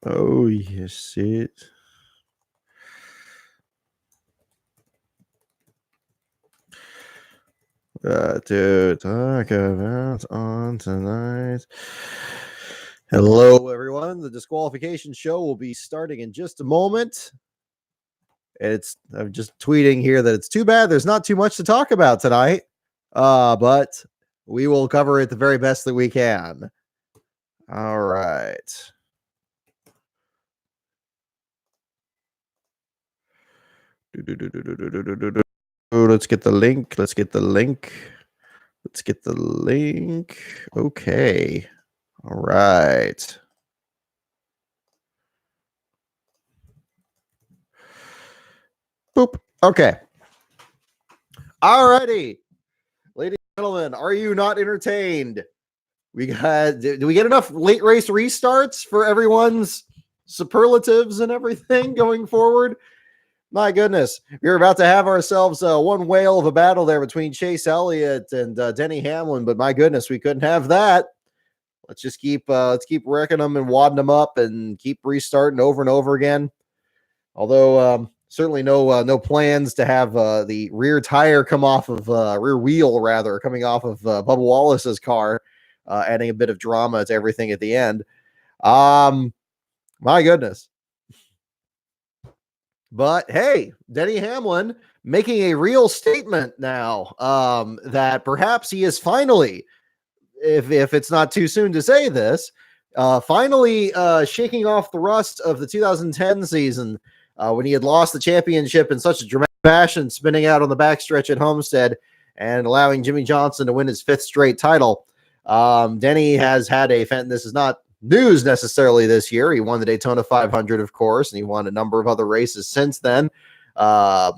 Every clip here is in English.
Oh, yes, it. To talk about on tonight. Hello, everyone. The Disqualification show will be starting in just a moment. I'm just tweeting here that it's too bad there's not too much to talk about tonight, but we will cover it the very best that we can. All right. Let's get the link. Okay. All right. Boop. Okay. All righty. Ladies and gentlemen, are you not entertained? Do we get enough late race restarts for everyone's superlatives and everything going forward? My goodness, we're about to have ourselves one whale of a battle there between Chase Elliott and Denny Hamlin, but my goodness, we couldn't have that. Let's keep wrecking them and wadding them up and keep restarting over and over again. Although certainly no plans to have the rear tire come off of rear wheel rather coming off of Bubba Wallace's car, adding a bit of drama to everything at the end. My goodness. But hey, Denny Hamlin making a real statement now that perhaps he is finally, if it's not too soon to say this, finally shaking off the rust of the 2010 season when he had lost the championship in such a dramatic fashion, spinning out on the backstretch at Homestead and allowing Jimmy Johnson to win his 5th straight title. Denny has had this is not news necessarily this year. He won the Daytona 500, of course, and he won a number of other races since then. Ignored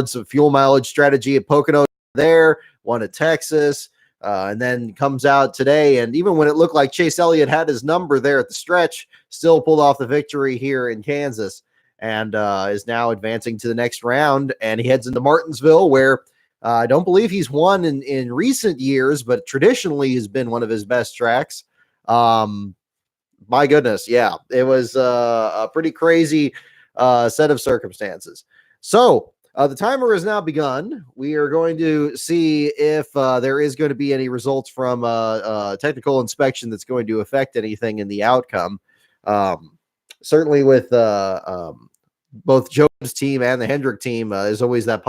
some fuel mileage strategy at Pocono there, won at Texas, and then comes out today. And even when it looked like Chase Elliott had his number there at the stretch, still pulled off the victory here in Kansas and is now advancing to the next round. And he heads into Martinsville, where I don't believe he's won in recent years, but traditionally has been one of his best tracks. My goodness. Yeah, it was a pretty crazy set of circumstances. So the timer has now begun. We are going to see if there is going to be any results from technical inspection that's going to affect anything in the outcome. Certainly with both Joe's team and the Hendrick team, is always that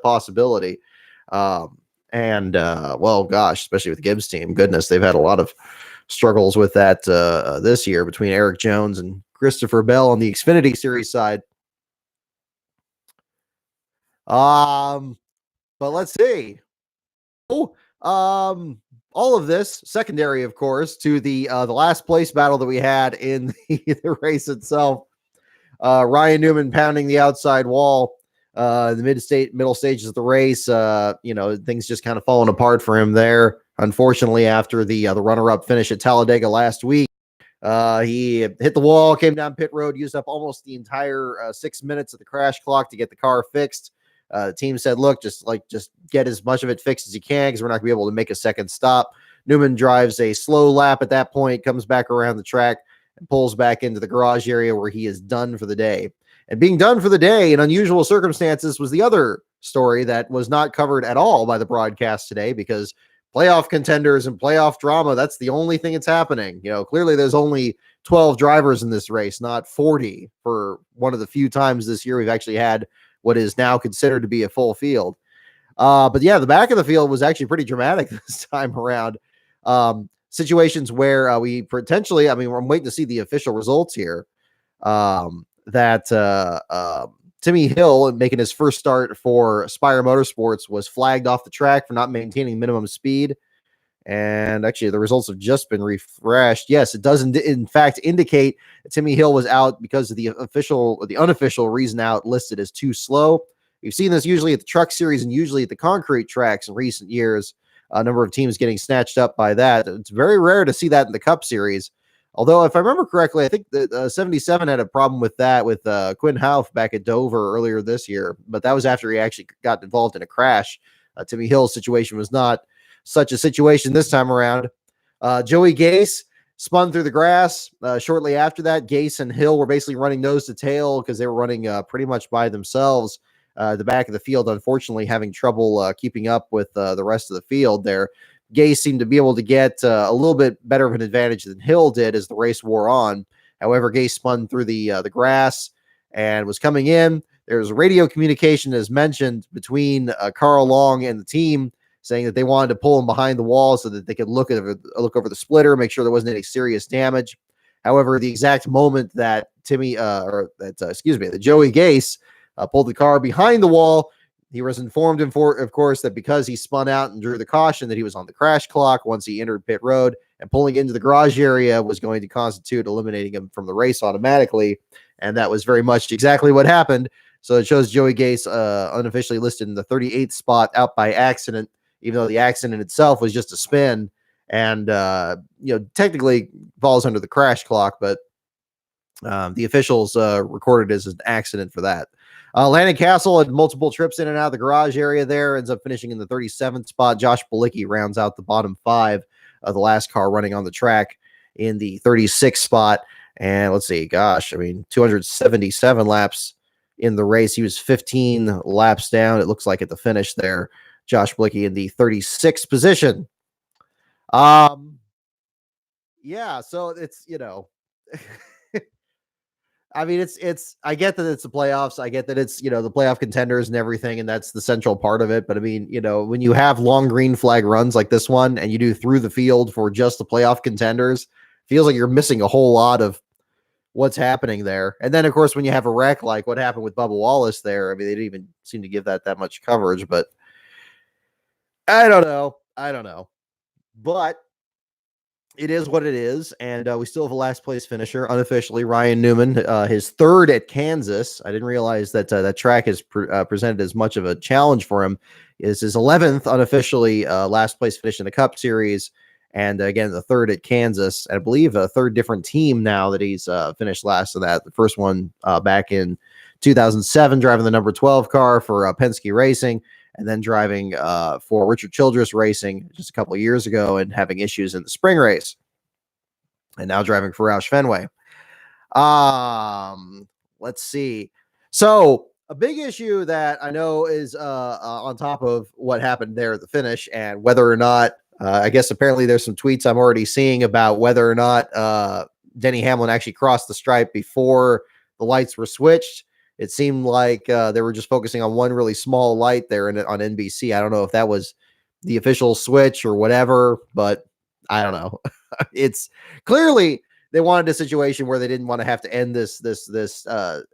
possibility. Well, gosh, especially with Gibbs' team, goodness, they've had a lot of struggles with that this year between Eric Jones and Christopher Bell on the Xfinity Series side. But let's see. All of this secondary, of course, to the last place battle that we had in the race itself. Ryan Newman pounding the outside wall. The middle stages of the race, things just kind of falling apart for him there. Unfortunately, after the runner-up finish at Talladega last week, he hit the wall, came down pit road, used up almost the entire 6 minutes of the crash clock to get the car fixed. The team said, look, just get as much of it fixed as you can because we're not going to be able to make a second stop. Newman drives a slow lap at that point, comes back around the track, and pulls back into the garage area where he is done for the day. And being done for the day in unusual circumstances was the other story that was not covered at all by the broadcast today, because playoff contenders and playoff drama, that's the only thing that's happening. Clearly there's only 12 drivers in this race, not 40 for one of the few times this year we've actually had what is now considered to be a full field. But yeah, the back of the field was actually pretty dramatic this time around. Situations where we potentially, we're waiting to see the official results here. Timmy Hill, making his first start for Spire Motorsports, was flagged off the track for not maintaining minimum speed. And actually, the results have just been refreshed. Yes, it does in fact indicate that Timmy Hill was out because of the unofficial reason out listed as too slow. We've seen this usually at the Truck Series and usually at the concrete tracks in recent years. A number of teams getting snatched up by that. It's very rare to see that in the Cup Series. Although, if I remember correctly, I think that 77 had a problem with that with Quinn Houff back at Dover earlier this year. But that was after he actually got involved in a crash. Timmy Hill's situation was not such a situation this time around. Joey Gase spun through the grass. Shortly after that, Gase and Hill were basically running nose to tail because they were running pretty much by themselves. The back of the field, unfortunately, having trouble keeping up with the rest of the field there. Gase seemed to be able to get a little bit better of an advantage than Hill did as the race wore on. However, Gase spun through the grass and was coming in. There was radio communication, as mentioned, between Carl Long and the team, saying that they wanted to pull him behind the wall so that they could look over the splitter, make sure there wasn't any serious damage. However, the exact moment that Joey Gase pulled the car behind the wall, he was informed, of course, that because he spun out and drew the caution, that he was on the crash clock once he entered pit road, and pulling into the garage area was going to constitute eliminating him from the race automatically. And that was very much exactly what happened. So it shows Joey Gase unofficially listed in the 38th spot out by accident, even though the accident itself was just a spin and, technically falls under the crash clock, but the officials recorded it as an accident for that. Landon Castle had multiple trips in and out of the garage area there, ends up finishing in the 37th spot. Josh Bilicki rounds out the bottom five of the last car running on the track in the 36th spot. And let's see, 277 laps in the race. He was 15 laps down, it looks like, at the finish there. Josh Bilicki in the 36th position. Yeah, so it's, I mean, it's, I get that it's the playoffs. I get that it's, the playoff contenders and everything, and that's the central part of it. But I mean, when you have long green flag runs like this one and you do through the field for just the playoff contenders, feels like you're missing a whole lot of what's happening there. And then, of course, when you have a wreck like what happened with Bubba Wallace there, I mean, they didn't even seem to give that much coverage, but I don't know. But it is what it is, and we still have a last place finisher unofficially, Ryan Newman, his third at Kansas. I didn't realize that that track is presented as much of a challenge for him. Is his 11th unofficially last place finish in the Cup Series, and again the third at Kansas. I believe a third different team now that he's finished last of that. The first one back in 2007, driving the number 12 car for Penske Racing, and then driving for Richard Childress Racing just a couple of years ago and having issues in the spring race. And now driving for Roush Fenway. Let's see. So a big issue that I know is on top of what happened there at the finish, and whether or not, I guess apparently there's some tweets I'm already seeing about whether or not Denny Hamlin actually crossed the stripe before the lights were switched. It seemed like they were just focusing on one really small light there on NBC. I don't know if that was the official switch or whatever, but I don't know. It's clearly they wanted a situation where they didn't want to have to end this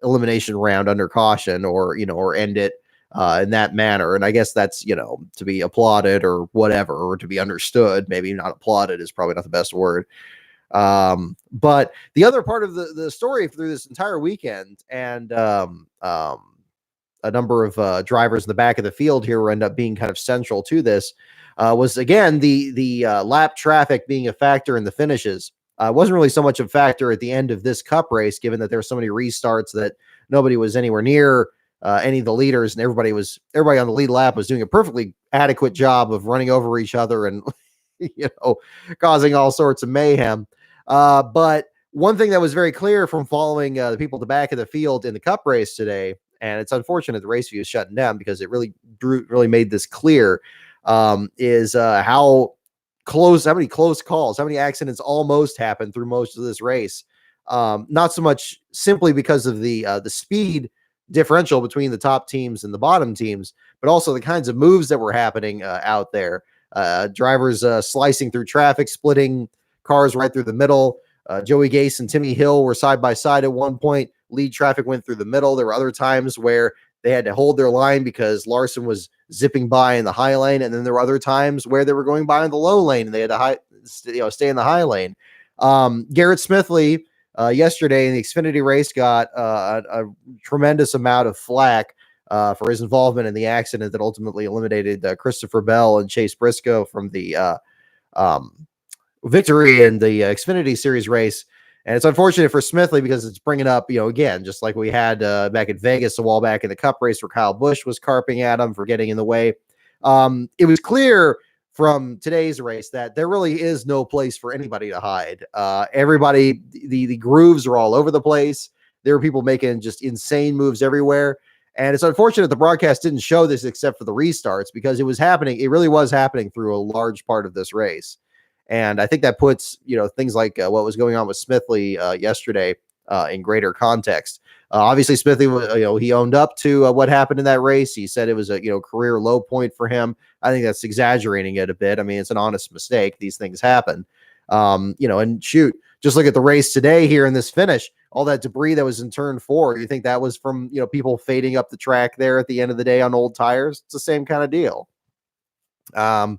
elimination round under caution, or end it in that manner. And I guess that's to be applauded or whatever, or to be understood. Maybe not applauded is probably not the best word. But the other part of the story through this entire weekend, and a number of drivers in the back of the field here will end up being kind of central to this, was again the lap traffic being a factor in the finishes. Wasn't really so much a factor at the end of this Cup race, given that there were so many restarts that nobody was anywhere near any of the leaders, and everybody on the lead lap was doing a perfectly adequate job of running over each other and causing all sorts of mayhem. But one thing that was very clear from following the people at the back of the field in the Cup race today, and it's unfortunate the race view is shutting down because it really made this clear, is how many close calls, how many accidents almost happened through most of this race. Not so much simply because of the speed differential between the top teams and the bottom teams, but also the kinds of moves that were happening out there. Drivers slicing through traffic, splitting cars right through the middle. Joey Gase and Timmy Hill were side by side at one point. Lead traffic went through the middle. There were other times where they had to hold their line because Larson was zipping by in the high lane, and then there were other times where they were going by in the low lane and they had to stay in the high lane. Garrett Smithley yesterday in the Xfinity race got a tremendous amount of flack for his involvement in the accident that ultimately eliminated Christopher Bell and Chase Briscoe from the victory in the Xfinity Series race. And it's unfortunate for Smithley because it's bringing up, again, just like we had back at Vegas a while back in the Cup race where Kyle Busch was carping at him for getting in the way. It was clear from today's race that there really is no place for anybody to hide. Everybody, the grooves are all over the place. There were people making just insane moves everywhere. And it's unfortunate the broadcast didn't show this except for the restarts, because it was happening. It really was happening through a large part of this race. And I think that puts, things like what was going on with Smithley yesterday in greater context. Obviously, Smithy, he owned up to what happened in that race. He said it was a career low point for him. I think that's exaggerating it a bit. I mean, it's an honest mistake. These things happen. And shoot, just look at the race today here in this finish. All that debris that was in turn 4. You think that was from people fading up the track there at the end of the day on old tires? It's the same kind of deal. A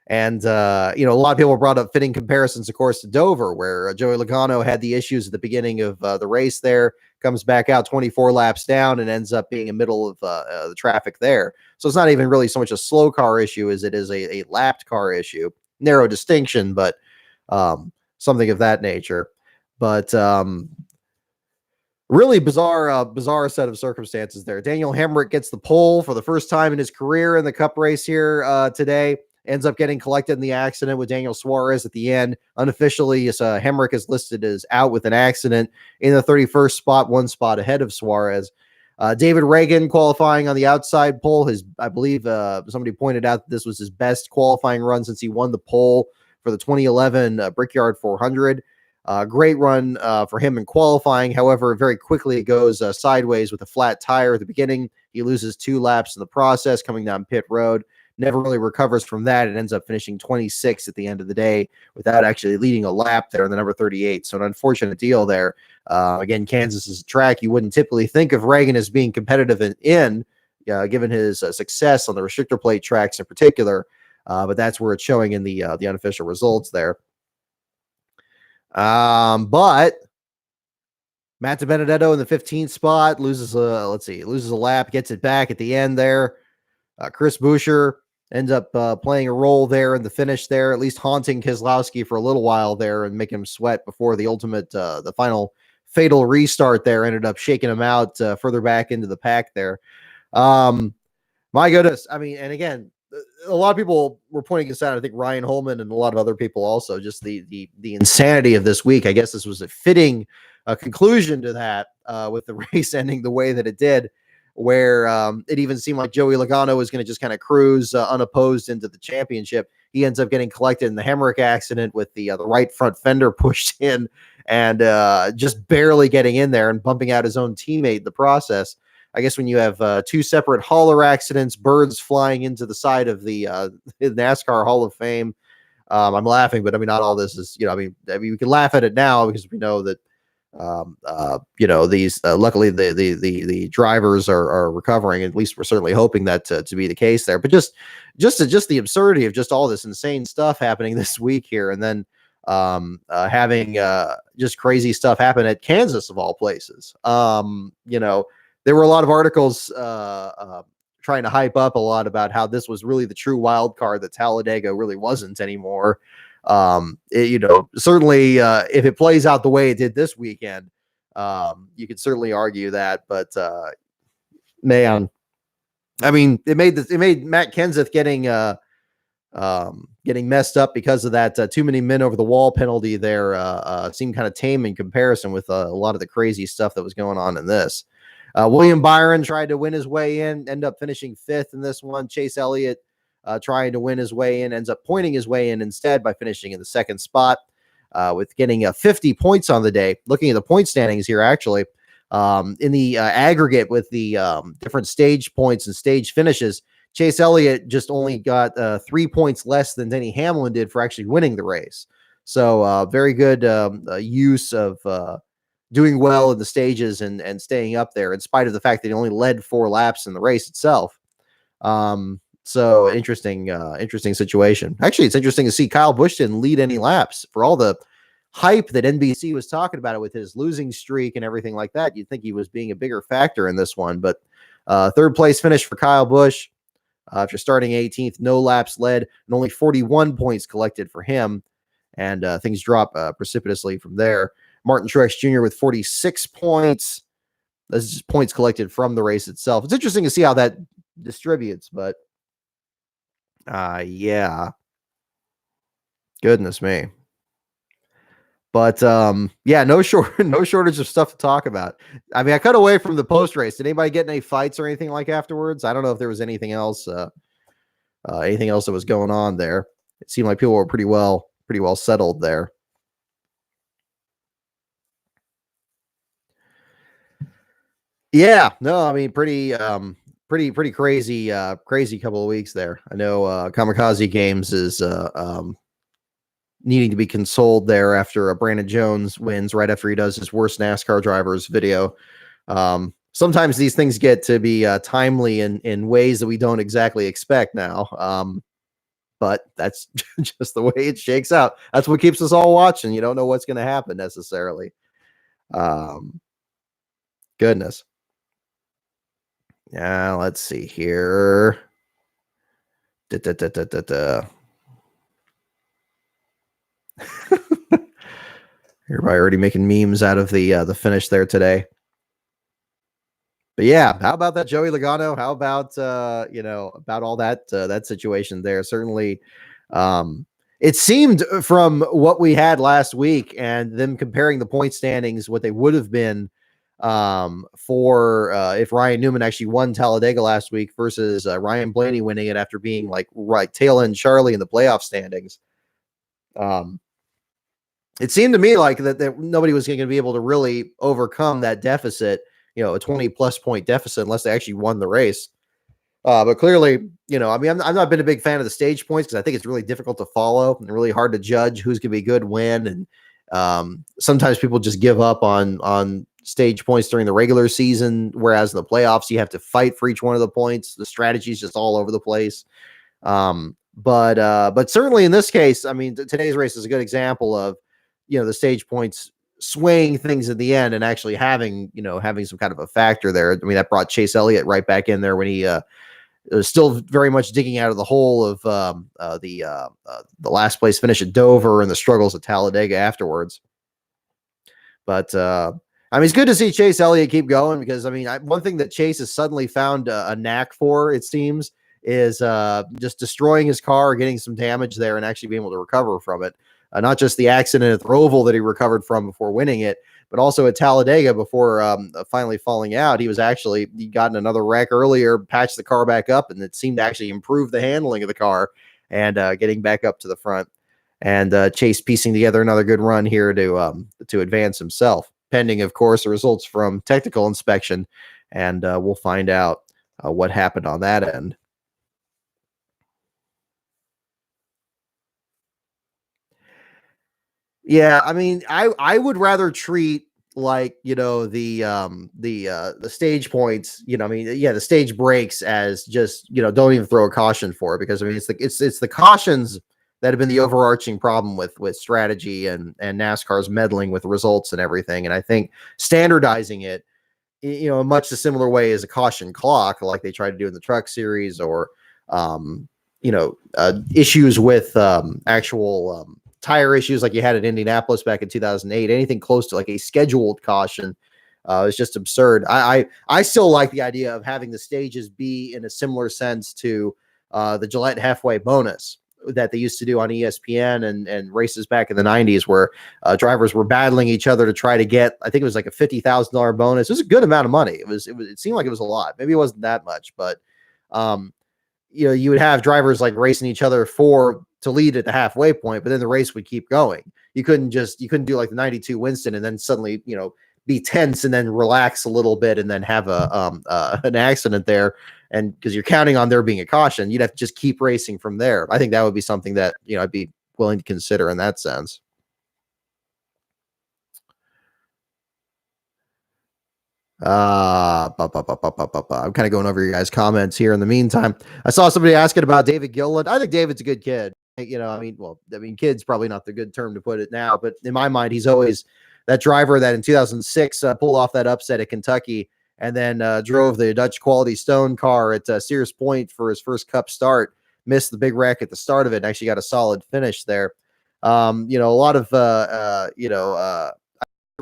lot of people brought up fitting comparisons, of course, to Dover, where Joey Logano had the issues at the beginning of the race there, comes back out 24 laps down and ends up being in the middle of the traffic there. So it's not even really so much a slow car issue as it is a lapped car issue. Narrow distinction, but something of that nature. But really bizarre set of circumstances there. Daniel Hemrick gets the pole for the first time in his career in the Cup race here today. Ends up getting collected in the accident with Daniel Suarez at the end. Unofficially, Hemrick is listed as out with an accident in the 31st spot, 1 spot ahead of Suarez. David Reagan qualifying on the outside pole. I believe somebody pointed out that this was his best qualifying run since he won the pole for the 2011 Brickyard 400. Great run for him in qualifying. However, very quickly it goes sideways with a flat tire at the beginning. He loses 2 laps in the process coming down pit road. Never really recovers from that. It ends up finishing 26 at the end of the day without actually leading a lap there in the number 38. So an unfortunate deal there. Again, Kansas is a track you wouldn't typically think of Reagan as being competitive in given his success on the restrictor plate tracks in particular. But that's where it's showing in the unofficial results there. But Matt DiBenedetto in the 15th spot loses a lap, gets it back at the end there. Chris Buescher ends up playing a role there in the finish there, at least haunting Keselowski for a little while there and making him sweat before the ultimate, the final fatal restart there ended up shaking him out further back into the pack there. My goodness. I mean, and again, a lot of people were pointing this out. I think Ryan Holman and a lot of other people also, just the insanity of this week. I guess this was a fitting conclusion to that with the race ending the way that it did, where it even seemed like Joey Logano was going to just kind of cruise unopposed into the championship. He ends up getting collected in the Hemrick accident with the right front fender pushed in and just barely getting in there and bumping out his own teammate in the process. I guess when you have 2 separate hauler accidents, birds flying into the side of the NASCAR Hall of Fame. I'm laughing, but I mean, not all this is, I mean, we can laugh at it now because we know that these luckily the drivers are recovering. At least we're certainly hoping that to be the case there. But just the absurdity of just all this insane stuff happening this week here, and then having just crazy stuff happen at Kansas of all places. There were a lot of articles trying to hype up a lot about how this was really the true wild card that Talladega really wasn't anymore. Certainly if it plays out the way it did this weekend, you could certainly argue that, but man, I mean, it made Matt Kenseth getting messed up because of that too many men over the wall penalty there seemed kind of tame in comparison with a lot of the crazy stuff that was going on in this. William Byron tried to win his way in, end up finishing 5th in this one. Chase Elliott trying to win his way in, ends up pointing his way in instead by finishing in the 2nd spot with getting 50 points on the day. Looking at the point standings here, actually, in the aggregate with the different stage points and stage finishes, Chase Elliott just only got 3 points less than Denny Hamlin did for actually winning the race. So very good use of doing well in the stages and staying up there in spite of the fact that he only led 4 laps in the race itself. So interesting situation. Actually, it's interesting to see Kyle Busch didn't lead any laps for all the hype that NBC was talking about it with his losing streak and everything like that. You'd think he was being a bigger factor in this one, but 3rd place finish for Kyle Busch after starting 18th, no laps led and only 41 points collected for him. And things drop precipitously from there. Martin Truex Jr. with 46 points. This is just points collected from the race itself. It's interesting to see how that distributes, but yeah. Goodness me. But yeah, no shortage of stuff to talk about. I mean, I cut away from the post race. Did anybody get any fights or anything like afterwards? I don't know if there was anything else that was going on there. It seemed like people were pretty well settled there. Yeah, no, I mean, pretty crazy, crazy couple of weeks there. I know Kamikaze Games is needing to be consoled there after Brandon Jones wins right after he does his worst NASCAR drivers video. Sometimes these things get to be timely in ways that we don't exactly expect now. But that's just the way it shakes out. That's what keeps us all watching. You don't know what's going to happen necessarily. Um, Goodness. Yeah, let's see here. Da, da, da, da, da, da. Everybody already making memes out of the finish there today. But yeah, how about that Joey Logano? How about about all that situation there? Certainly, it seemed from what we had last week and them comparing the point standings, what they would have been for if Ryan Newman actually won Talladega last week versus Ryan Blaney winning it after being like right tail end Charlie in the playoff standings. It seemed to me like that nobody was going to be able to really overcome that deficit, a 20 plus point deficit unless they actually won the race. But clearly, I mean, I've not been a big fan of the stage points because I think it's really difficult to follow and really hard to judge who's going to be good when. And sometimes people just give up on stage points during the regular season, whereas in the playoffs, you have to fight for each one of the points. The strategy is just all over the place. But certainly in this case, I mean, today's race is a good example of, the stage points swaying things at the end and actually having some kind of a factor there. I mean, that brought Chase Elliott right back in there when he was still very much digging out of the hole of the last place finish at Dover and the struggles at Talladega afterwards. But I mean, it's good to see Chase Elliott keep going because I mean, one thing that Chase has suddenly found a knack for, it seems, is just destroying his car, getting some damage there, and actually being able to recover from it. Not just the accident at the Roval that he recovered from before winning it, but also at Talladega before finally falling out. He gotten another wreck earlier, patched the car back up, and it seemed to actually improve the handling of the car and getting back up to the front. And Chase piecing together another good run here to advance himself, pending, of course, the results from technical inspection, and we'll find out what happened on that end. Yeah, I mean, I would rather treat like, the stage points, I mean, yeah, the stage breaks as just, don't even throw a caution for it because I mean it's the cautions that have been the overarching problem with strategy and NASCAR's meddling with results and everything. And I think standardizing it, in much the similar way as a caution clock, like they tried to do in the Truck Series, or issues with actual tire issues like you had in Indianapolis back in 2008. Anything close to like a scheduled caution is just absurd. I still like the idea of having the stages be in a similar sense to the Gillette halfway bonus that they used to do on ESPN and races back in the 90s, where drivers were battling each other to try to get, I think it was like a $50,000 bonus. It was a good amount of money. It seemed like it was a lot. Maybe it wasn't that much, but you would have drivers like racing each other to lead at the halfway point, but then the race would keep going. You couldn't do like the 92 Winston and then suddenly, be tense and then relax a little bit and then have an accident there. And because you're counting on there being a caution, you'd have to just keep racing from there. I think that would be something that, I'd be willing to consider in that sense. I'm kind of going over your guys' comments here. In the meantime, I saw somebody asking about David Gilliland. I think David's a good kid. Kid's probably not the good term to put it now, but in my mind, he's always that driver that in 2006 pulled off that upset at Kentucky and then drove the Dutch Quality Stone car at Sears Point for his first Cup start. Missed the big wreck at the start of it and actually got a solid finish there. A lot of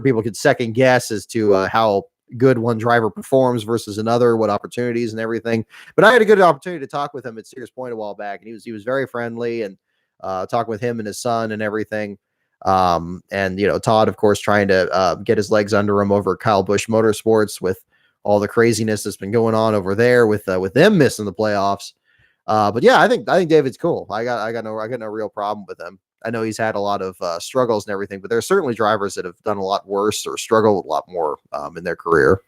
people could second guess as to how good one driver performs versus another, what opportunities and everything. But I had a good opportunity to talk with him at Sears Point a while back, and he was very friendly, and talking with him and his son and everything. And Todd, of course, trying to get his legs under him over Kyle Busch Motorsports with all the craziness that's been going on over there with them missing the playoffs. But yeah, I think David's cool. I got no real problem with him. I know he's had a lot of struggles and everything, but there are certainly drivers that have done a lot worse or struggled a lot more in their career.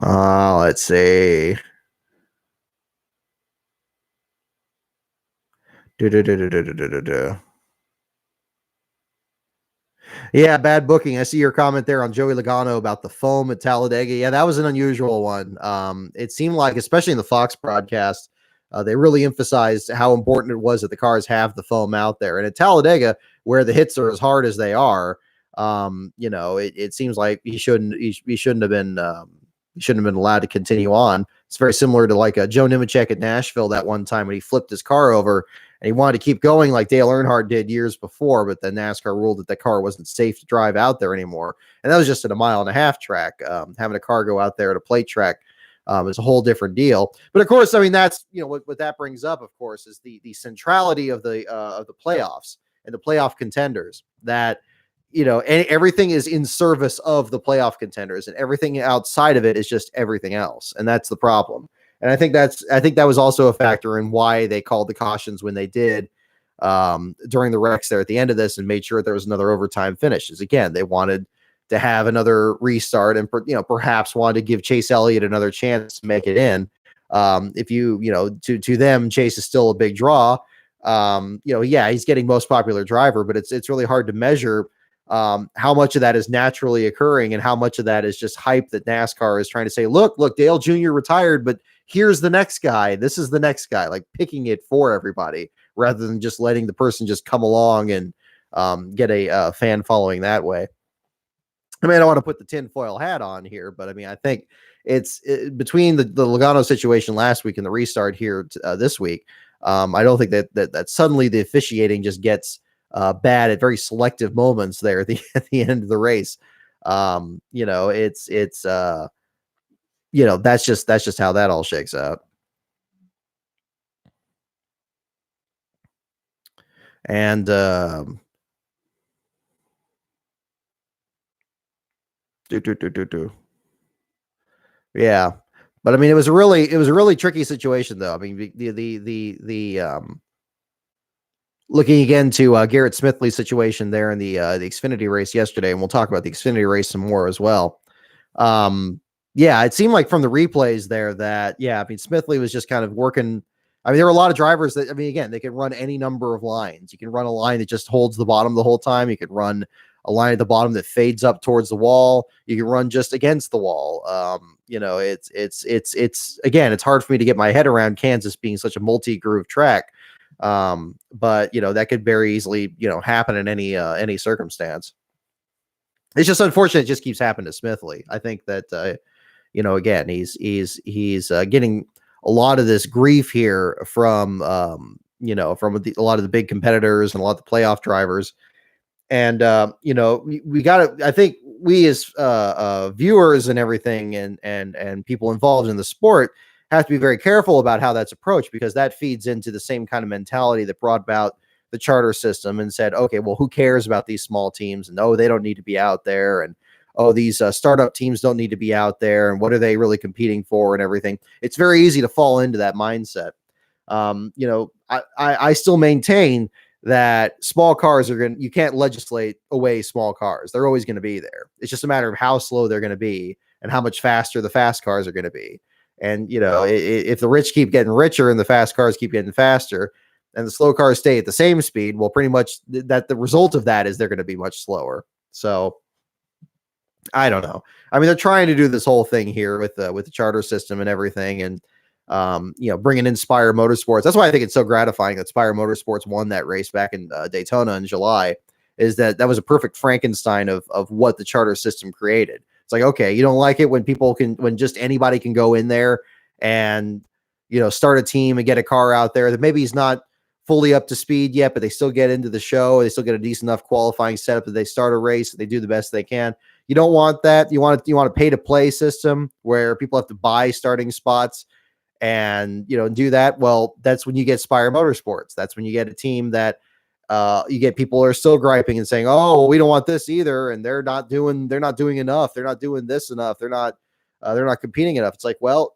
Let's see. Yeah, bad booking. I see your comment there on Joey Logano about the foam at Talladega. Yeah, that was an unusual one. It seemed like, especially in the Fox broadcast, they really emphasized how important it was that the cars have the foam out there. And at Talladega, where the hits are as hard as they are, it seems like he shouldn't have been allowed to continue on. It's very similar to like Joe Nemechek at Nashville that one time when he flipped his car over and he wanted to keep going like Dale Earnhardt did years before, but then NASCAR ruled that the car wasn't safe to drive out there anymore. And that was just at a 1.5-mile track. Having a car go out there at a plate track is a whole different deal. But of course, I mean, that's, what that brings up, of course, is the centrality of the playoffs and the playoff contenders, that, everything is in service of the playoff contenders, and everything outside of it is just everything else. And that's the problem. And I think that was also a factor in why they called the cautions when they did during the wrecks there at the end of this, and made sure there was another overtime finish. Is again, they wanted to have another restart, and perhaps wanted to give Chase Elliott another chance to make it in. If to them, Chase is still a big draw. He's getting most popular driver, but it's really hard to measure how much of that is naturally occurring and how much of that is just hype that NASCAR is trying to say, look, Dale Jr. retired, but here's the next guy. This is the next guy, like picking it for everybody rather than just letting the person just come along and get a fan following that way. I mean, I don't want to put the tinfoil hat on here, but I mean, I think it's between the Logano situation last week and the restart here this week. I don't think that suddenly the officiating just gets bad at very selective moments there at the end of the race. That's just how that all shakes out. And yeah, but I mean, it was a really tricky situation though. I mean, the looking again to Garrett Smithley's situation there in the Xfinity race yesterday, and we'll talk about the Xfinity race some more as well. It seemed like from the replays there that, I mean, Smithley was just kind of working. I mean, there were a lot of drivers that, I mean, again, they can run any number of lines. You can run a line that just holds the bottom the whole time. You could run a line at the bottom that fades up towards the wall. You can run just against the wall. It's again, it's hard for me to get my head around Kansas being such a multi-groove track. But that could very easily, happen in any circumstance. It's just unfortunate. It just keeps happening to Smithley. I think that, again, he's getting a lot of this grief here from a lot of the big competitors and a lot of the playoff drivers. And, we got to, I think we as viewers and everything and people involved in the sport have to be very careful about how that's approached, because that feeds into the same kind of mentality that brought about the charter system and said, okay, well, who cares about these small teams? And they don't need to be out there. And these startup teams don't need to be out there. And what are they really competing for and everything? It's very easy to fall into that mindset. I still maintain that small cars you can't legislate away small cars. They're always going to be there. It's just a matter of how slow they're going to be and how much faster the fast cars are going to be. And, if the rich keep getting richer and the fast cars keep getting faster and the slow cars stay at the same speed, well, pretty much that the result of that is they're going to be much slower. So I don't know. I mean, they're trying to do this whole thing here with the charter system and everything. And, bringing Inspire Motorsports. That's why I think it's so gratifying that Inspire Motorsports won that race back in Daytona in July, is that was a perfect Frankenstein of what the charter system created. It's like, okay, you don't like it when when just anybody can go in there and, start a team and get a car out there that maybe he's not fully up to speed yet, but they still get into the show. They still get a decent enough qualifying setup that they start a race. They do the best they can. You don't want that. You want a pay to play system where people have to buy starting spots. and do that. Well, that's when you get Spire Motorsports. That's when you get a team that you get people who are still griping and saying, "Oh, well, we don't want this either," and they're not doing enough. They're not doing this enough. They're not competing enough. It's like, well,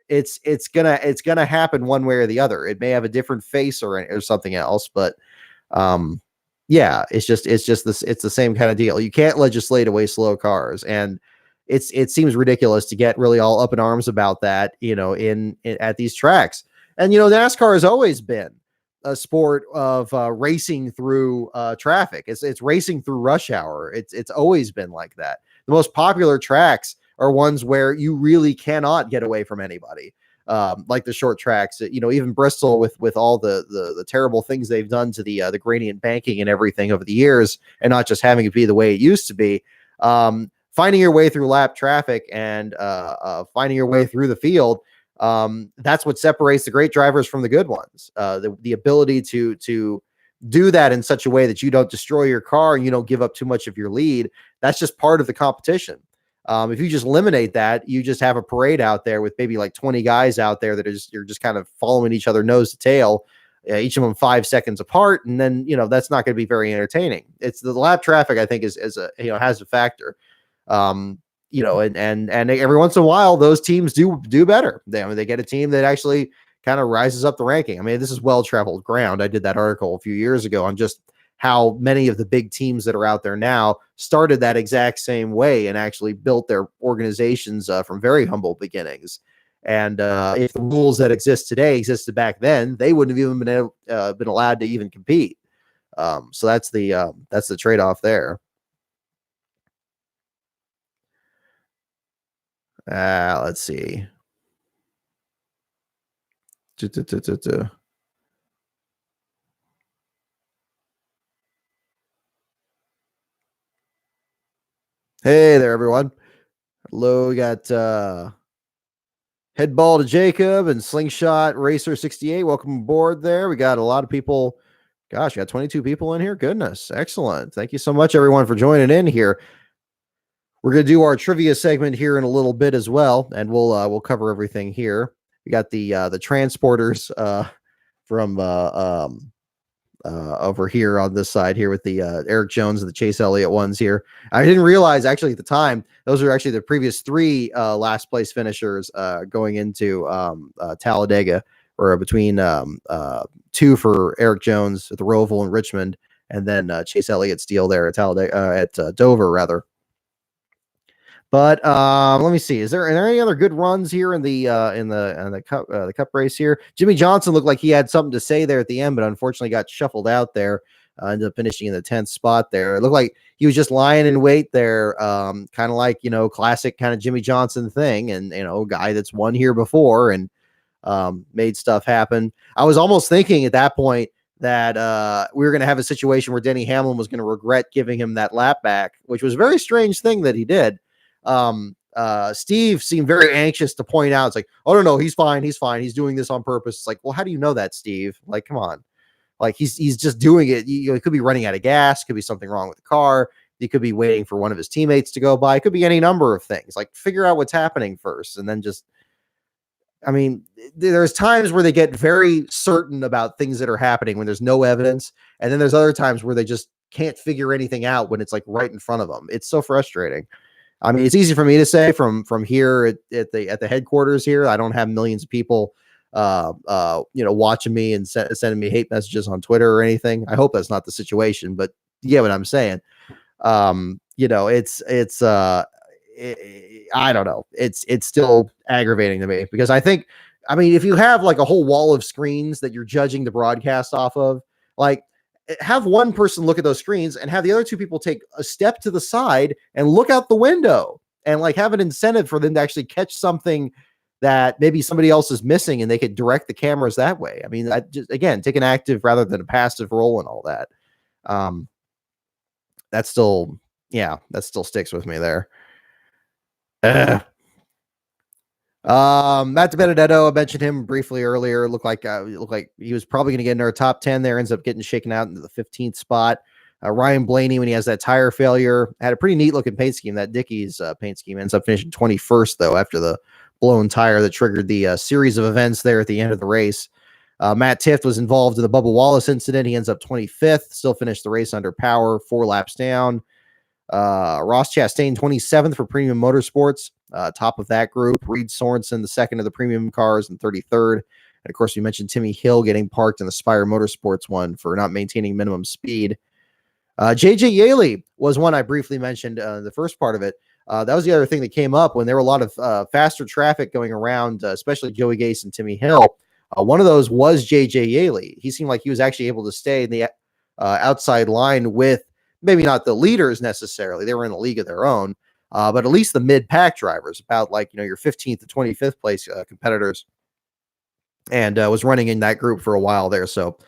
it's gonna happen one way or the other. It may have a different face or something else, but um, yeah, it's the same kind of deal. You can't legislate away slow cars, and it seems ridiculous to get really all up in arms about that, in at these tracks. And NASCAR has always been a sport of racing through traffic. It's racing through rush hour. It's always been like that. The most popular tracks are ones where you really cannot get away from anybody. Like the short tracks, even Bristol with all the terrible things they've done to the gradient banking and everything over the years, and not just having it be the way it used to be. Finding your way through lap traffic and finding your way through the field. That's what separates the great drivers from the good ones. The ability to do that in such a way that you don't destroy your car and you don't give up too much of your lead. That's just part of the competition. If you just eliminate that, you just have a parade out there with maybe like 20 guys out there that you're just kind of following each other nose to tail, each of them 5 seconds apart. And then, that's not going to be very entertaining. It's the lap traffic, I think is has a factor. And every once in a while, those teams do better. They get a team that actually kind of rises up the ranking. I mean, this is well-traveled ground. I did that article a few years ago on just how many of the big teams that are out there now started that exact same way and actually built their organizations from very humble beginnings. And if the rules that exist today existed back then, they wouldn't have even been allowed to even compete. So that's the trade-off there. Let's see. Hey there, everyone. Hello, we got Headball to Jacob and Slingshot Racer 68. Welcome aboard there. We got a lot of people. Gosh, we got 22 people in here. Goodness. Excellent. Thank you so much, everyone, for joining in here. We're going to do our trivia segment here in a little bit as well, and we'll cover everything here. We got the transporters from over here on this side here with the Eric Jones and the Chase Elliott ones here. I didn't realize actually at the time those are actually the previous 3 last place finishers going into Talladega, or between 2 for Eric Jones at the Roval in Richmond, and then Chase Elliott's deal there at Talladega at Dover rather. But let me see. Are there any other good runs here in the cup race here? Jimmy Johnson looked like he had something to say there at the end, but unfortunately got shuffled out there. Ended up finishing in the 10th spot there. It looked like he was just lying in wait there, kind of like classic kind of Jimmy Johnson thing, and guy that's won here before and made stuff happen. I was almost thinking at that point that we were going to have a situation where Denny Hamlin was going to regret giving him that lap back, which was a very strange thing that he did. Steve seemed very anxious to point out, it's like, oh no, he's fine. He's doing this on purpose. It's like, well, how do you know that, Steve? Like, come on. Like he's just doing it. He could be running out of gas. Could be something wrong with the car. He could be waiting for one of his teammates to go by. It could be any number of things. Like, figure out what's happening first. And then there's times where they get very certain about things that are happening when there's no evidence. And then there's other times where they just can't figure anything out when it's like right in front of them. It's so frustrating. I mean, it's easy for me to say from here at the headquarters here. I don't have millions of people, watching me and sending me hate messages on Twitter or anything. I hope that's not the situation, but you get what I'm saying. I don't know. It's still aggravating to me because if you have like a whole wall of screens that you're judging the broadcast off of, like, have one person look at those screens and have the other 2 people take a step to the side and look out the window and like have an incentive for them to actually catch something that maybe somebody else is missing, and they could direct the cameras that way. I mean, again, take an active rather than a passive role and all that. That still sticks with me there. Matt Benedetto, I mentioned him briefly earlier. It looked like he was probably going to get in our top 10 there. Ends up getting shaken out into the 15th spot. Ryan Blaney, when he has that tire failure, had a pretty neat looking paint scheme. That Dickies paint scheme ends up finishing 21st though after the blown tire that triggered the series of events there at the end of the race. Matt Tifft was involved in the Bubba Wallace incident. He ends up 25th, still finished the race under power, 4 laps down. Ross Chastain, 27th for Premium Motorsports, top of that group. Reed Sorensen, the second of the premium cars, and 33rd. And of course, we mentioned Timmy Hill getting parked in the Spire Motorsports one for not maintaining minimum speed. JJ Yaley was one I briefly mentioned the first part of it. That was the other thing that came up when there were a lot of faster traffic going around, especially Joey Gase and Timmy Hill. One of those was JJ Yaley. He seemed like he was actually able to stay in the outside line with maybe not the leaders necessarily. They were in a league of their own, but at least the mid-pack drivers, about like, your 15th to 25th place competitors, and was running in that group for a while there. So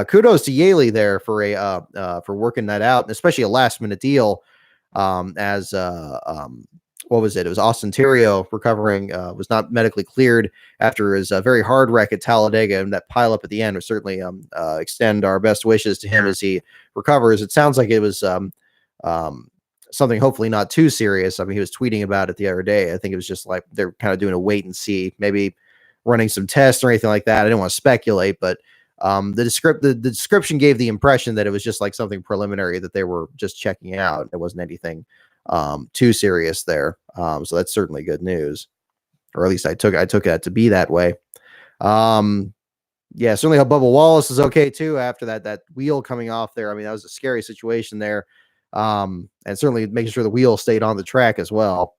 kudos to Yaley there for working that out, and especially a last-minute deal. As what was it? It was Austin Terrio recovering, was not medically cleared after his very hard wreck at Talladega, and that pile up at the end. We certainly extend our best wishes to him as he recovers. It sounds like it was something hopefully not too serious. I mean, he was tweeting about it the other day. I think it was just like they're kind of doing a wait and see, maybe running some tests or anything like that. I didn't want to speculate, but the description gave the impression that it was just like something preliminary that they were just checking out. It wasn't anything too serious there. So that's certainly good news, or at least I took that to be that way. Yeah, certainly hope Bubba Wallace is okay too after that wheel coming off there. I mean, that was a scary situation there. And certainly making sure the wheel stayed on the track as well.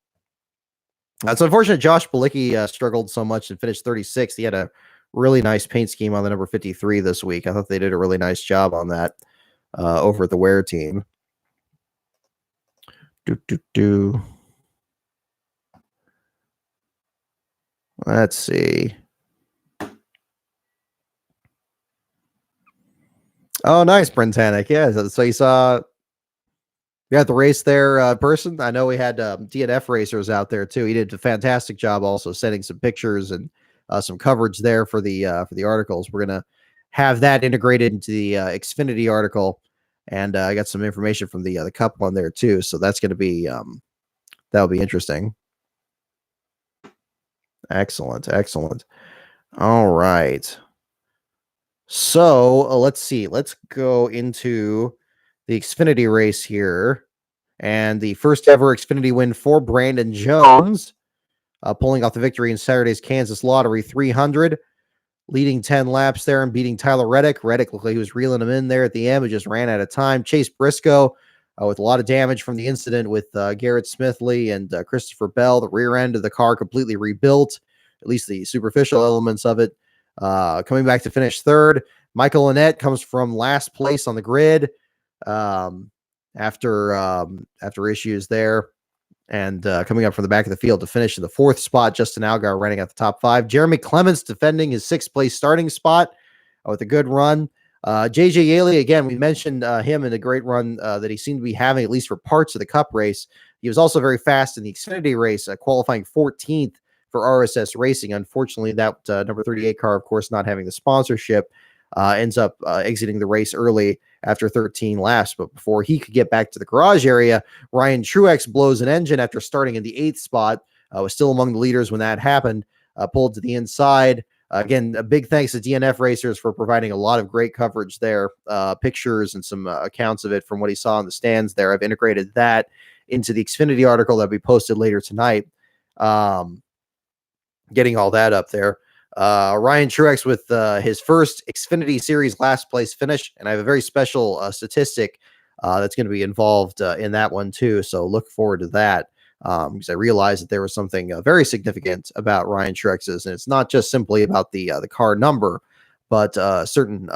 It's unfortunate Josh Bilicki struggled so much and finished 36th. He had a really nice paint scheme on the number 53 this week. I thought they did a really nice job on that over at the Ware team. Let's see. Oh, nice, Brentanic. Yeah, so you saw we had the race there person. I know we had DNF racers out there too. He did a fantastic job also sending some pictures and some coverage there for the articles. We're gonna have that integrated into the Xfinity article, and I got some information from the Cup one there too. So that's gonna be that'll be interesting. Excellent. All right. So let's see. Let's go into the Xfinity race here. And the first ever Xfinity win for Brandon Jones, pulling off the victory in Saturday's Kansas Lottery 300, leading 10 laps there and beating Tyler Reddick. Reddick looked like he was reeling him in there at the end, but just ran out of time. Chase Briscoe with a lot of damage from the incident with Garrett Smithley and Christopher Bell. The rear end of the car completely rebuilt, at least the superficial elements of it. Coming back to finish third. Michael Annett comes from last place on the grid after issues there, and coming up from the back of the field to finish in the fourth spot. Justin Allgaier running at the top 5. Jeremy Clements defending his 6th place starting spot with a good run. JJ Yaley, again, we mentioned him in a great run that he seemed to be having, at least for parts of the Cup race. He was also very fast in the Xfinity race, qualifying 14th for RSS Racing. Unfortunately, that number 38 car, of course, not having the sponsorship, ends up exiting the race early after 13 laps. But before he could get back to the garage area, Ryan Truex blows an engine after starting in the 8th spot. Was still among the leaders when that happened. Pulled to the inside. Again, a big thanks to DNF Racers for providing a lot of great coverage there, pictures and some accounts of it from what he saw in the stands there. I've integrated that into the Xfinity article that'll be posted later tonight. Getting all that up there. Ryan Truex with his first Xfinity Series last place finish, and I have a very special statistic that's going to be involved in that one too. So look forward to that, because I realized that there was something very significant about Ryan Truex's, and it's not just simply about the car number, but certain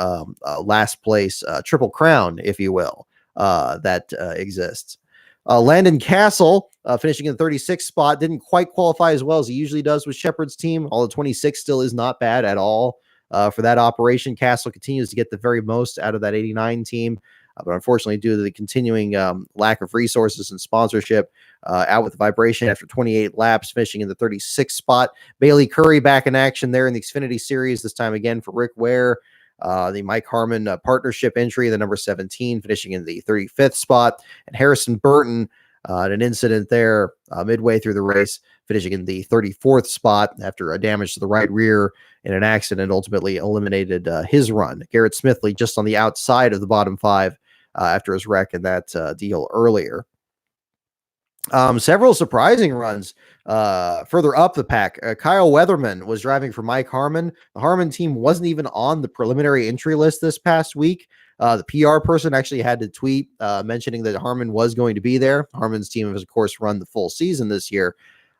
last place triple crown, if you will, that exists. Landon Castle finishing in the 36th spot, didn't quite qualify as well as he usually does with Shepard's team, although 26 still is not bad at all for that operation. Castle continues to get the very most out of that 89 team, but unfortunately, due to the continuing lack of resources and sponsorship, out with the vibration after 28 laps, finishing in the 36th spot. Bailey Curry back in action there in the Xfinity Series, this time again for Rick Ware. The Mike Harmon partnership entry, the number 17, finishing in the 35th spot. And Harrison Burton An incident there midway through the race, finishing in the 34th spot after a damage to the right rear in an accident ultimately eliminated his run. Garrett Smithley just on the outside of the bottom five after his wreck in that deal earlier. Several surprising runs further up the pack. Kyle Weatherman was driving for Mike Harmon. The Harmon team wasn't even on the preliminary entry list this past week. The PR person actually had to tweet mentioning that Harmon was going to be there. Harmon's team has, of course, run the full season this year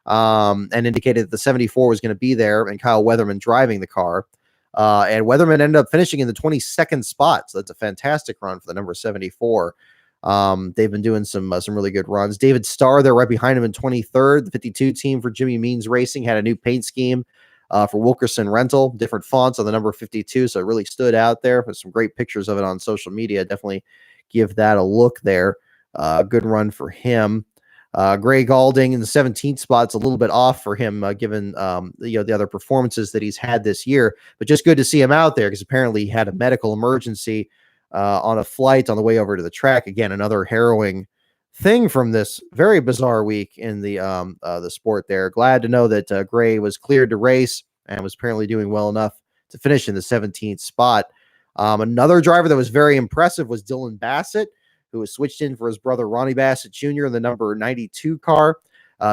and indicated that the 74 was going to be there and Kyle Weatherman driving the car. And Weatherman ended up finishing in the 22nd spot. So that's a fantastic run for the number 74. They've been doing some really good runs. David Starr, they're right behind him in 23rd. The 52 team for Jimmy Means Racing had a new paint scheme for Wilkerson Rental, different fonts on the number 52. So it really stood out there. There's some great pictures of it on social media. Definitely give that a look there. Good run for him. Gray Galding in the 17th spot. It's a little bit off for him, given the other performances that he's had this year. But just good to see him out there because apparently he had a medical emergency on a flight on the way over to the track. Again, another harrowing thing from this very bizarre week in the sport there. Glad to know that Gray was cleared to race and was apparently doing well enough to finish in the 17th spot. Another driver that was very impressive was Dylan Bassett, who was switched in for his brother Ronnie Bassett Jr. in the number 92 car.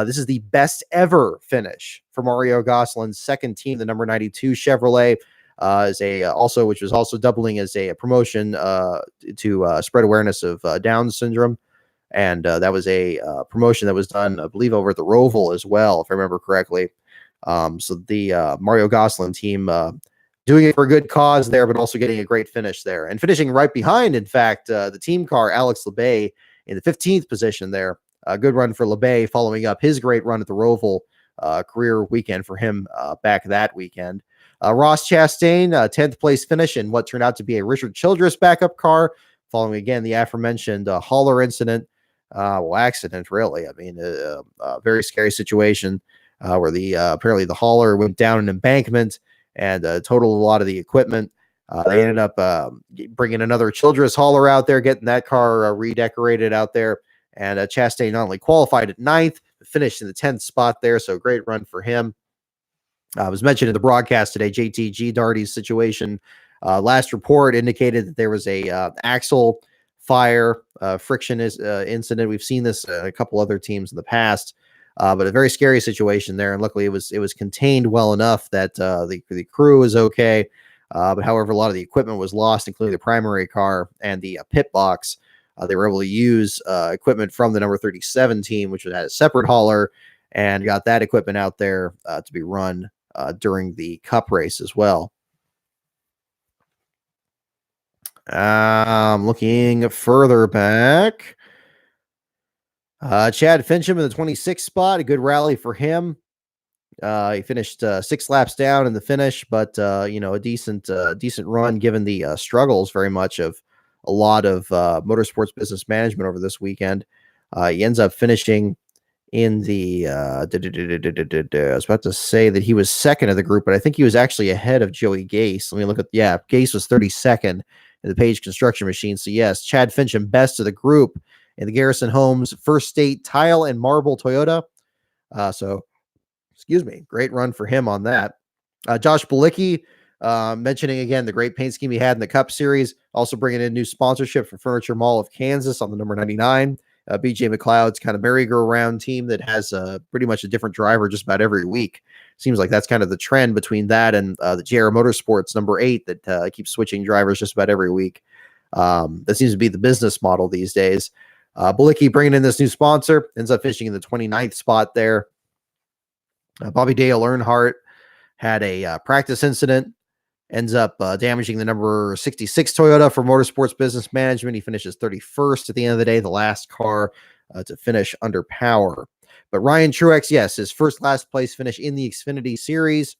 This is the best ever finish for Mario Gosselin's second team, the number 92 Chevrolet. Which was also doubling as a promotion to spread awareness of Down syndrome, and that was a promotion that was done, I believe, over at the Roval as well, if I remember correctly. So the Mario Gosselin team doing it for a good cause there, but also getting a great finish there, and finishing right behind, in fact, the team car Alex LeBay in the 15th position there. A good run for LeBay, following up his great run at the Roval. Career weekend for him back that weekend. Ross Chastain, 10th place finish in what turned out to be a Richard Childress backup car, following again the aforementioned hauler incident. Accident, really. I mean, a very scary situation where apparently the hauler went down an embankment and totaled a lot of the equipment. They ended up bringing another Childress hauler out there, getting that car redecorated out there. And Chastain not only qualified at 9th, but finished in the 10th spot there. So great run for him. I was mentioned in the broadcast today, JTG Darty's situation. Last report indicated that there was a axle fire friction incident. We've seen this a couple other teams in the past, but a very scary situation there. And luckily, it was contained well enough that the crew is okay. But however, a lot of the equipment was lost, including the primary car and the pit box. They were able to use equipment from the number 37 team, which had a separate hauler, and got that equipment out there to be run during the Cup race as well. Looking further back, Chad Fincham in the 26th spot, a good rally for him. He finished 6 laps down in the finish, but a decent run given the struggles very much of a lot of motorsports business management over this weekend. He ends up finishing in the I was about to say that he was second of the group, but I think he was actually ahead of Joey Gase. Let me look at Gase was 32nd in the Page Construction Machine. So yes, Chad Fincham best of the group in the Garrison Homes First State Tile and Marble Toyota. Great run for him on that. Josh Balicki, mentioning again the great paint scheme he had in the Cup Series, also bringing in new sponsorship for Furniture Mall of Kansas on the number 99. BJ McLeod's kind of merry-go-round team that has pretty much a different driver just about every week. Seems like that's kind of the trend between that and the JR Motorsports number 8 that keeps switching drivers just about every week. That seems to be the business model these days. Balicki bringing in this new sponsor, ends up finishing in the 29th spot there. Bobby Dale Earnhardt had a practice incident, ends up damaging the number 66 Toyota for Motorsports Business Management. He finishes 31st at the end of the day, the last car to finish under power. But Ryan Truex, yes, his first last place finish in the Xfinity Series.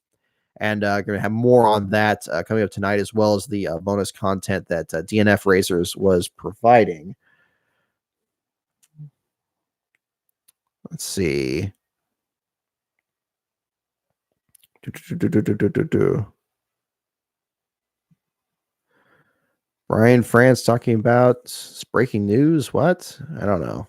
And going to have more on that coming up tonight, as well as the bonus content that DNF Racers was providing. Let's see. Brian France talking about breaking news. What? I don't know.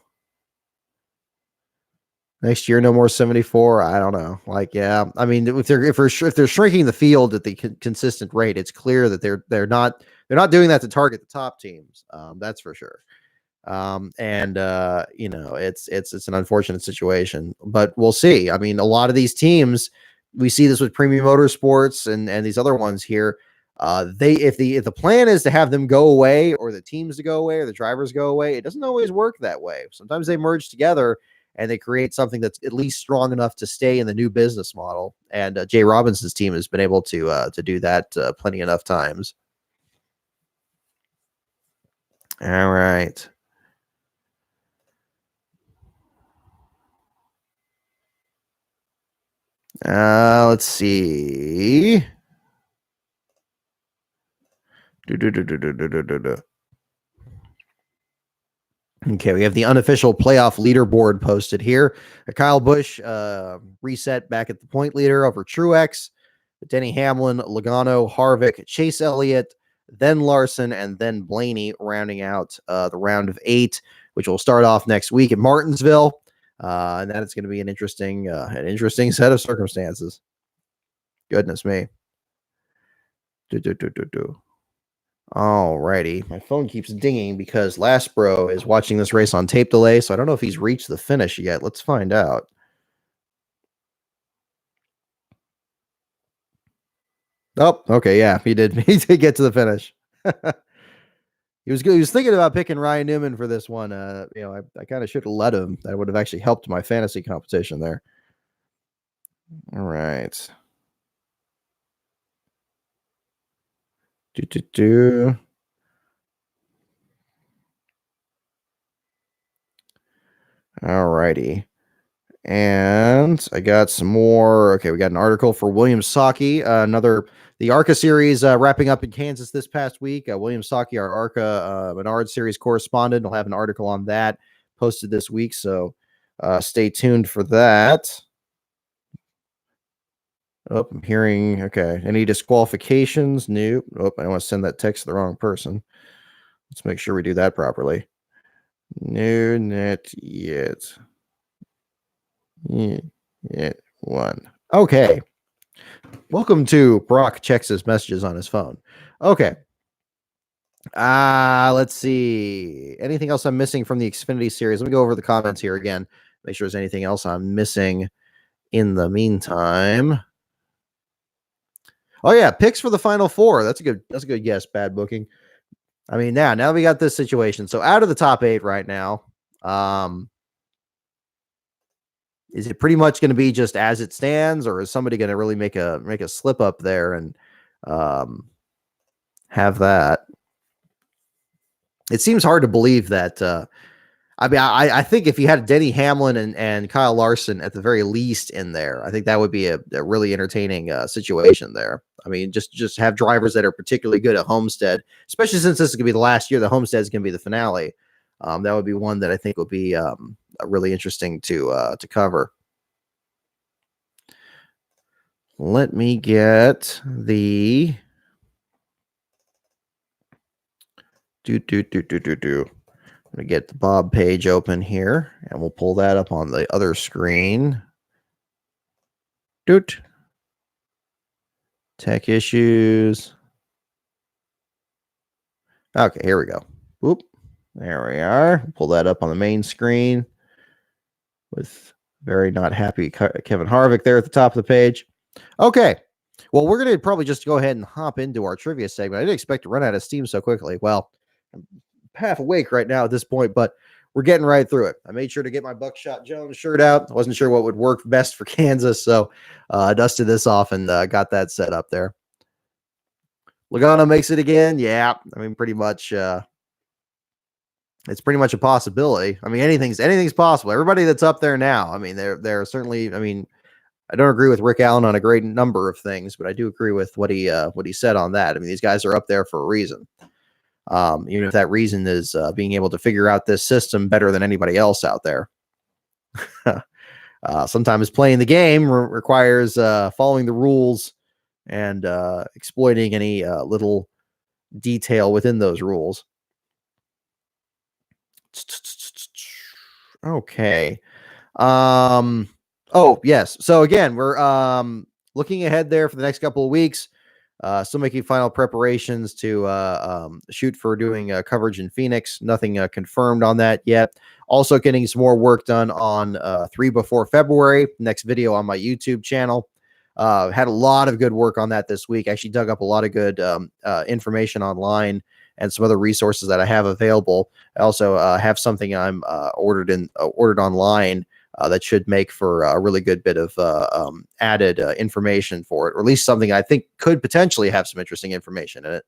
Next year, no more 74. I don't know. Like, yeah, I mean, if they're shrinking the field at the consistent rate, it's clear that they're not doing that to target the top teams. That's for sure. And it's an unfortunate situation, but we'll see. I mean, a lot of these teams, we see this with Premium Motorsports and these other ones here. They if the plan is to have them go away, or the teams to go away, or the drivers go away, it doesn't always work that way. Sometimes they merge together and they create something that's at least strong enough to stay in the new business model. And Jay Robinson's team has been able to do that plenty enough times. All right. Let's see. Okay, we have the unofficial playoff leaderboard posted here. Kyle Busch reset back at the point leader over Truex. Denny Hamlin, Logano, Harvick, Chase Elliott, then Larson, and then Blaney rounding out the round of 8, which will start off next week at Martinsville. And that is going to be an interesting set of circumstances. Goodness me. All righty. My phone keeps dinging because Last Bro is watching this race on tape delay, so I don't know if he's reached the finish yet. Let's find out. Oh, okay, yeah, he did. He did get to the finish. He was good. He was thinking about picking Ryan Newman for this one. I kind of should have let him. That would have actually helped my fantasy competition there. All right. All righty. And I got some more. Okay, we got an article for William Saki, the ARCA series wrapping up in Kansas this past week. William Saki, our ARCA Menard series correspondent, will have an article on that posted this week. So stay tuned for that. Oh, I'm hearing, okay. Any disqualifications? Nope. Oh, I want to send that text to the wrong person. Let's make sure we do that properly. No, not yet. Yeah, one. Okay. Welcome to Brock checks his messages on his phone. Okay. Let's see. Anything else I'm missing from the Xfinity series? Let me go over the comments here again. Make sure there's anything else I'm missing in the meantime. Oh yeah, picks for the final 4. That's a good guess. Bad booking. I mean, now we got this situation. So out of the top 8 right now, is it pretty much going to be just as it stands, or is somebody going to really make a slip up there and have that? It seems hard to believe that. I think if you had Denny Hamlin and Kyle Larson at the very least in there, I think that would be a really entertaining situation there. I mean, just have drivers that are particularly good at Homestead, especially since this is going to be the last year. The Homestead is going to be the finale. That would be one that I think would be really interesting to cover. Let me get the I'm going to get the Bob page open here, and we'll pull that up on the other screen. Tech issues. Okay, here we go. Whoop. There we are. Pull that up on the main screen with very not happy Kevin Harvick there at the top of the page. Okay. Well, we're going to probably just go ahead and hop into our trivia segment. I didn't expect to run out of steam so quickly. Well, I'm half awake right now at this point, but we're getting right through it. I made sure to get my Buckshot Jones shirt out. I wasn't sure what would work best for Kansas, so I dusted this off and got that set up there. Logano makes it again. Yeah, I mean, pretty much. It's pretty much a possibility. I mean, anything's possible. Everybody that's up there now, I mean, they're certainly. I mean, I don't agree with Rick Allen on a great number of things, but I do agree with what he said on that. I mean, these guys are up there for a reason. Even if that reason is being able to figure out this system better than anybody else out there. Sometimes playing the game requires following the rules and exploiting any little detail within those rules. Okay. Oh, yes. So again, we're looking ahead there for the next couple of weeks. Still making final preparations to shoot for doing coverage in Phoenix. Nothing confirmed on that yet. Also, getting some more work done on 3 before February. Next video on my YouTube channel. Had a lot of good work on that this week. Actually, dug up a lot of good information online and some other resources that I have available. I also have something I'm ordered online that should make for a really good bit of added information for it, or at least something I think could potentially have some interesting information in it.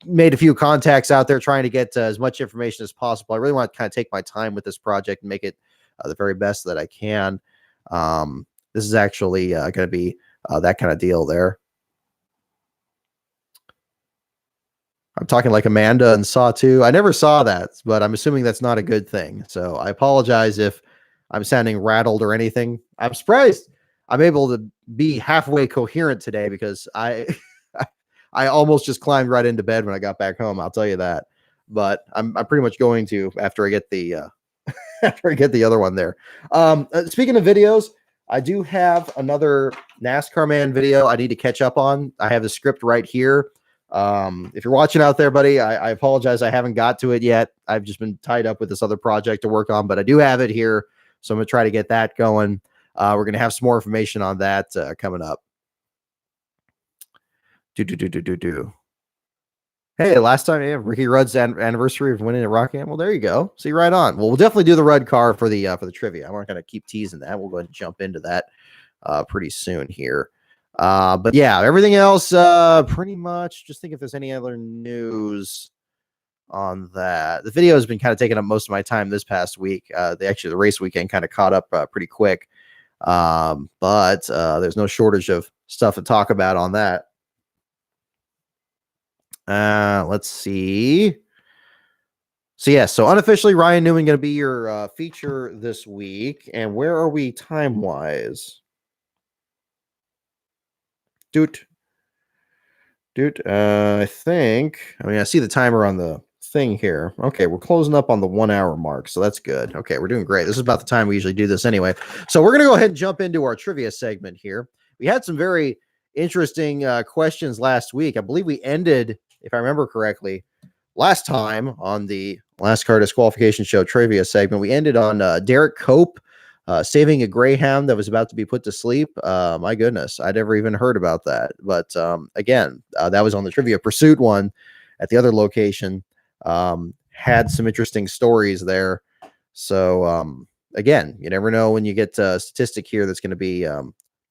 Made a few contacts out there trying to get as much information as possible. I really want to kind of take my time with this project and make it the very best that I can. This is actually going to be that kind of deal there. I'm talking like Amanda and Saw 2. I never saw that, but I'm assuming that's not a good thing. So I apologize if I'm sounding rattled or anything. I'm surprised I'm able to be halfway coherent today because I I almost just climbed right into bed when I got back home. I'll tell you that. But I'm pretty much going to after I get the after I get the other one there. Speaking of videos, I do have another NASCAR man video I need to catch up on. I have the script right here. If you're watching out there, buddy, I apologize. I haven't got to it yet. I've just been tied up with this other project to work on, but I do have it here. So I'm going to try to get that going. We're going to have some more information on that coming up. Hey, last time, yeah, Ricky Rudd's anniversary of winning at Rockham. Well, there you go. See, right on. Well, we'll definitely do the Rudd car for the trivia. I'm not going to keep teasing that. We'll go ahead and jump into that pretty soon here. But yeah, everything else, pretty much. Just think if there's any other news on that. The video has been kind of taking up most of my time this past week. The race weekend kind of caught up pretty quick. But there's no shortage of stuff to talk about on that. Let's see. So yeah, so unofficially Ryan Newman going to be your feature this week. And where are we time-wise? Dude, I see the timer on the thing here. Okay, we're closing up on the 1 hour mark, so that's good. Okay, we're doing great. This is about the time we usually do this anyway. So we're gonna go ahead and jump into our trivia segment here. We had some very interesting questions last week. I believe we ended, if I remember correctly, last time on the Last Car Disqualification Show trivia segment. We ended on Derek Cope saving a greyhound that was about to be put to sleep. My goodness, I'd never even heard about that. But again, that was on the Trivia Pursuit one at the other location. Had some interesting stories there. So again, you never know when you get a statistic here that's going to be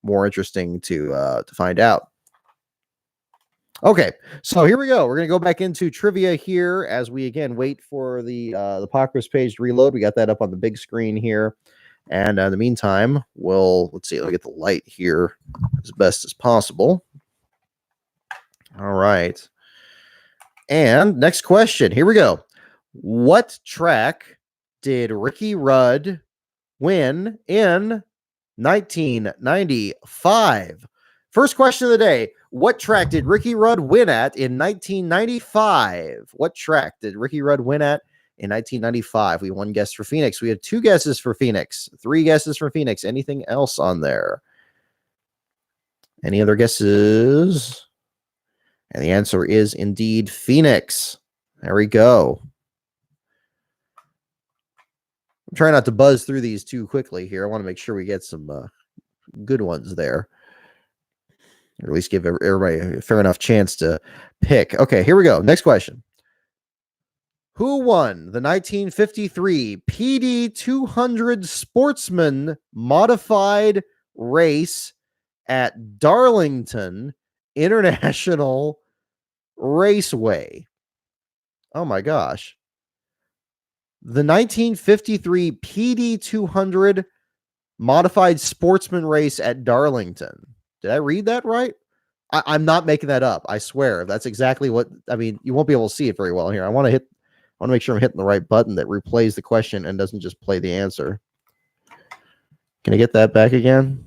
more interesting to find out. Okay, so here we go. We're going to go back into trivia here as we again wait for the Pockra's page to reload. We got that up on the big screen here. And in the meantime, let's see, I'll get the light here as best as possible. All right. And next question. Here we go. What track did Ricky Rudd win in 1995? First question of the day. What track did Ricky Rudd win at in 1995? What track did Ricky Rudd win at in 1995? We had 1 guess for Phoenix. We had 2 guesses for Phoenix. 3 guesses for Phoenix. Anything else on there? Any other guesses? And the answer is indeed Phoenix. There we go. I'm trying not to buzz through these too quickly here. I want to make sure we get some good ones there. Or at least give everybody a fair enough chance to pick. Okay, here we go. Next question. Who won the 1953 PD 200 Sportsman Modified Race at Darlington International Raceway? Oh my gosh. The 1953 PD 200 Modified Sportsman Race at Darlington. Did I read that right? I'm not making that up. I swear. That's exactly what, I mean, you won't be able to see it very well here. I want to make sure I'm hitting the right button that replays the question and doesn't just play the answer. Can I get that back again?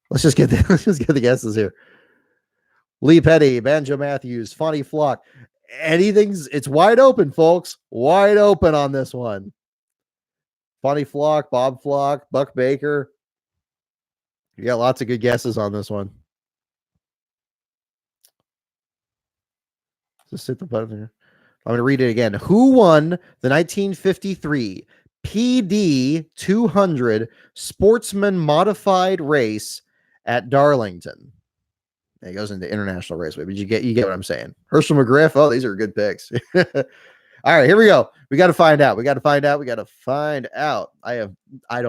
Let's just get the guesses here. Lee Petty, Banjo Matthews, Fonny Flock. It's wide open, folks. Wide open on this one. Bonnie Flock, Bob Flock, Buck Baker. You got lots of good guesses on this one. Just hit the button here. I'm going to read it again. Who won the 1953 PD 200 Sportsman Modified Race at Darlington? It goes into International Raceway, but you get what I'm saying. Herschel McGriff. Oh, these are good picks. All right, here we go. We got to find out. I don't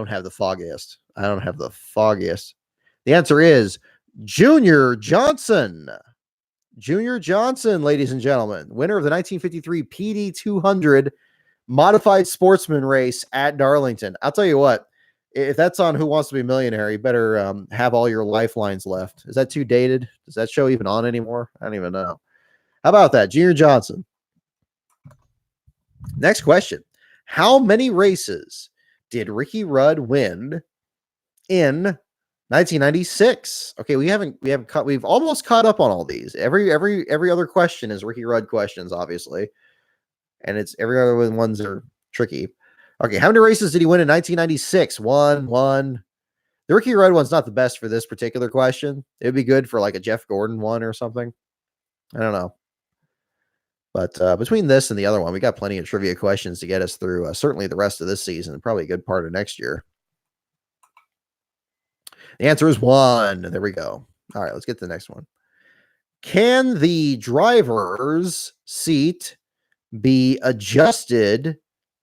have the foggiest. The answer is Junior Johnson. Junior Johnson, ladies and gentlemen, winner of the 1953 PD 200 Modified Sportsman Race at Darlington. I'll tell you what, if that's on Who Wants to Be a Millionaire, you better have all your lifelines left. Is that too dated? Is that show even on anymore? I don't even know. How about that? Junior Johnson. Next question. How many races did Ricky Rudd win in 1996? Okay, we've almost caught up on all these. Every other question is Ricky Rudd questions, obviously. And it's every other ones are tricky. Okay, how many races did he win in 1996? One. The Ricky Rudd one's not the best for this particular question. It'd be good for like a Jeff Gordon one or something. I don't know. But between this and the other one, we got plenty of trivia questions to get us through certainly the rest of this season and probably a good part of next year. The answer is 1. There we go. All right, let's get to the next one. Can the driver's seat be adjusted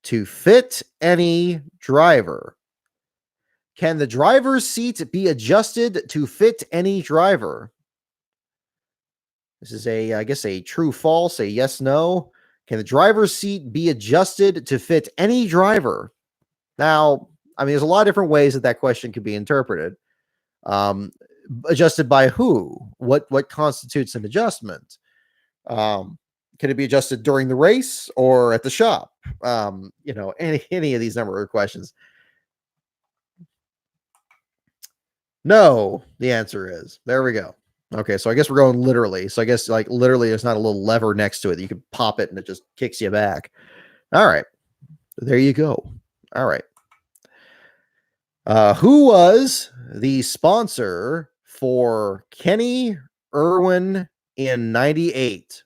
to fit any driver? Can the driver's seat be adjusted to fit any driver? This is a true false, a yes, no. Can the driver's seat be adjusted to fit any driver? Now, I mean, there's a lot of different ways that question could be interpreted. Adjusted by who? What constitutes an adjustment? Can it be adjusted during the race or at the shop? Any of these number of questions. No, the answer is. There we go. Okay, so I guess we're going literally. So I guess like literally there's not a little lever next to it that you can pop it and it just kicks you back. All right. There you go. All right. Who was the sponsor for Kenny Irwin in 98?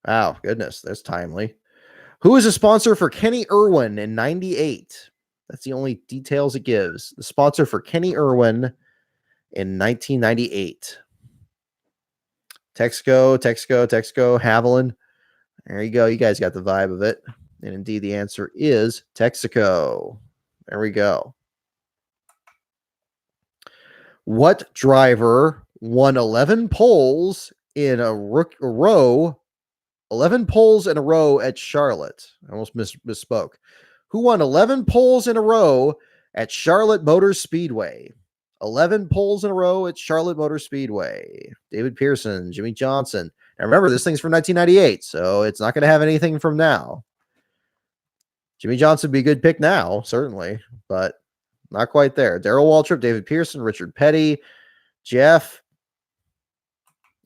Wow, goodness, that's timely. Who is a sponsor for Kenny Irwin in 98? That's the only details it gives. The sponsor for Kenny Irwin in 1998. Texaco, Haviland. There you go. You guys got the vibe of it. And indeed, the answer is Texaco. There we go. What driver won 11 poles in a row? 11 poles in a row at Charlotte. I almost misspoke. Who won 11 poles in a row at Charlotte Motor Speedway? 11 poles in a row at Charlotte Motor Speedway. David Pearson, Jimmy Johnson. Now remember, this thing's from 1998, so it's not going to have anything from now. Jimmy Johnson would be a good pick now, certainly, but not quite there. Darrell Waltrip, David Pearson, Richard Petty, Jeff.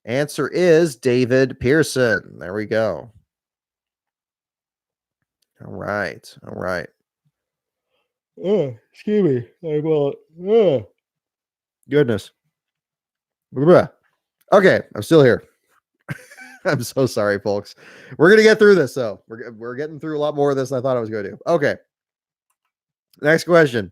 Answer is David Pearson. There we go. All right. Oh, excuse me. I will. Goodness. Okay, I'm still here. I'm so sorry, folks. We're gonna get through this, though. We're getting through a lot more of this than I thought I was going to do. Okay. Next question.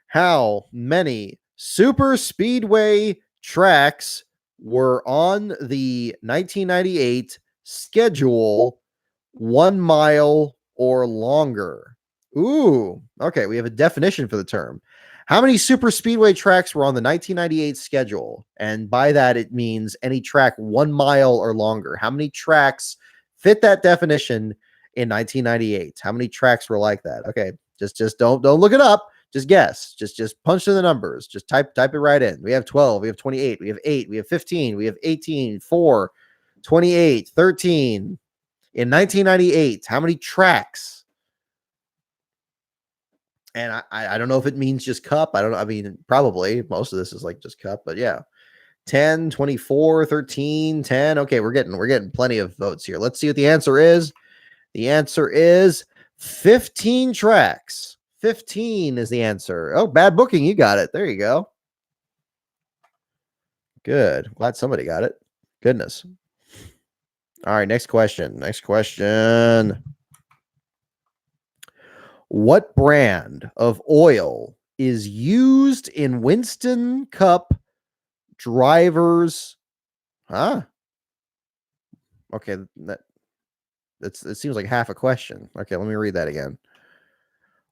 How many super speedway tracks were on the 1998 schedule 1 mile or longer? Ooh, okay. We have a definition for the term. How many super speedway tracks were on the 1998 schedule? And by that, it means any track 1 mile or longer. How many tracks fit that definition in 1998? How many tracks were like that? Okay, just don't look it up. Just guess. Just punch in the numbers. Just type it right in. We have 12. We have 28. We have 8. We have 15. We have 18. 4. 28. 13. In 1998, how many tracks? And I don't know if it means just cup. I don't know. I mean, probably most of this is like just cup, but yeah. 10, 24, 13, 10. Okay, we're getting plenty of votes here. Let's see what the answer is. The answer is 15 tracks. 15 is the answer. Oh, bad booking. You got it. There you go. Good. Glad somebody got it. Goodness. All right, next question. Next question. What brand of oil is used in Winston Cup drivers? Huh? Okay, it seems like half a question. Okay, let me read that again.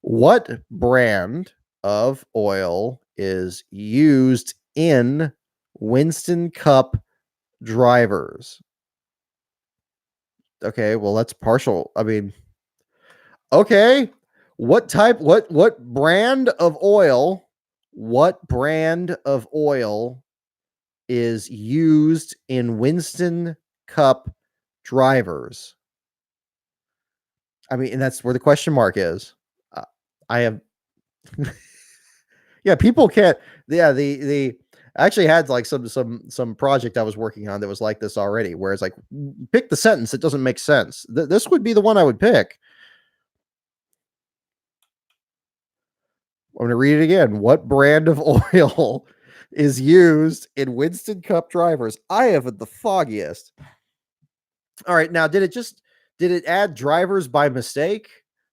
What brand of oil is used in Winston Cup drivers? Okay, well that's partial. I mean, okay. What brand of oil? What brand of oil is used in Winston Cup drivers? I mean, and that's where the question mark is. I have yeah, people can't yeah, the I actually had like some project I was working on that was like this already, where it's like pick the sentence, it doesn't make sense. This would be the one I would pick. I'm going to read it again. What brand of oil is used in Winston Cup drivers? I haven't the foggiest. All right, now did it add drivers by mistake?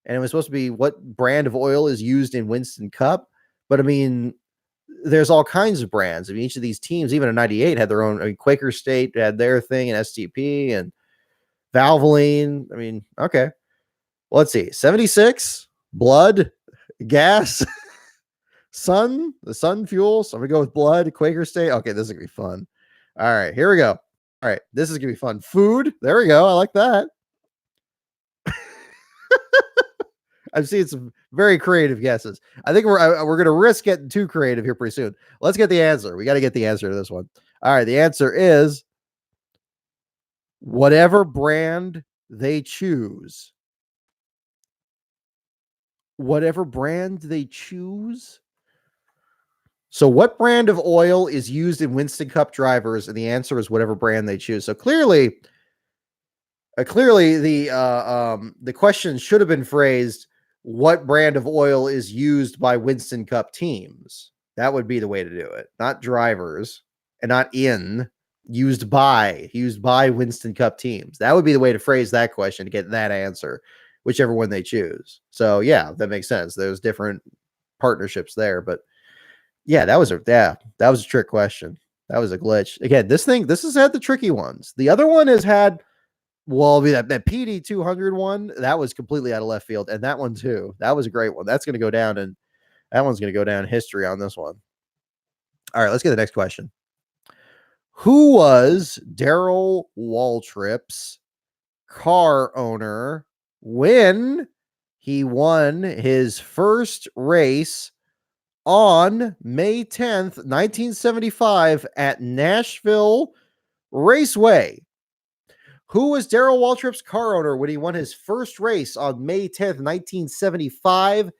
And it was supposed to be what brand of oil is used in Winston Cup? But I mean, there's all kinds of brands. I mean, each of these teams, even in '98, had their own. I mean, Quaker State had their thing, and STP and Valvoline. I mean, okay. Well, let's see. 76, blood, gas. The sun fuel. So I'm gonna go with blood, Quaker State. Okay, this is gonna be fun. All right, here we go. All right, this is gonna be fun. Food. There we go. I like that. I've seen some very creative guesses. I think we're gonna risk getting too creative here pretty soon. Let's get the answer. We got to get the answer to this one. All right, the answer is whatever brand they choose. Whatever brand they choose. So, what brand of oil is used in Winston Cup drivers? And the answer is whatever brand they choose. So clearly the question should have been phrased: what brand of oil is used by Winston Cup teams? That would be the way to do it, not drivers and not used by Winston Cup teams. That would be the way to phrase that question to get that answer, whichever one they choose. So yeah, that makes sense. There's different partnerships there, but yeah, that was a trick question. That was a glitch. Again, this has had the tricky ones. The other one has had that PD 200 one, that was completely out of left field, and that one too. That was a great one. That's going to go down, and that one's going to go down in history on this one. All right, let's get the next question. Who was Daryl Waltrip's car owner when he won his first race on May 10th, 1975 at Nashville Raceway? Who was Daryl Waltrip's car owner when he won his first race on May 10th, 1975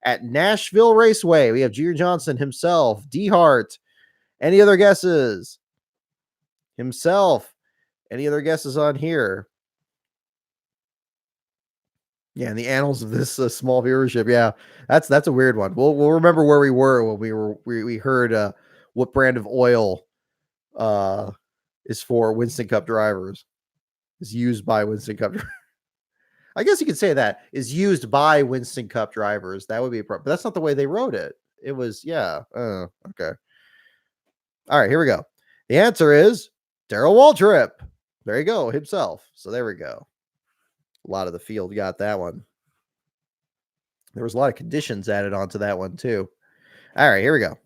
at Nashville Raceway? We have Junior Johnson himself, D Hart. Any other guesses? Himself. Any other guesses on here? Yeah, in the annals of this small viewership, yeah, that's a weird one. We'll remember where we were when we heard what brand of oil is for Winston Cup drivers, is used by Winston Cup. I guess you could say that is used by Winston Cup drivers. That would be a problem, but that's not the way they wrote it. It was okay. All right, here we go. The answer is Daryl Waltrip. There you go, himself. So there we go. A lot of the field got that one. There was a lot of conditions added onto that one too. All right, here we go.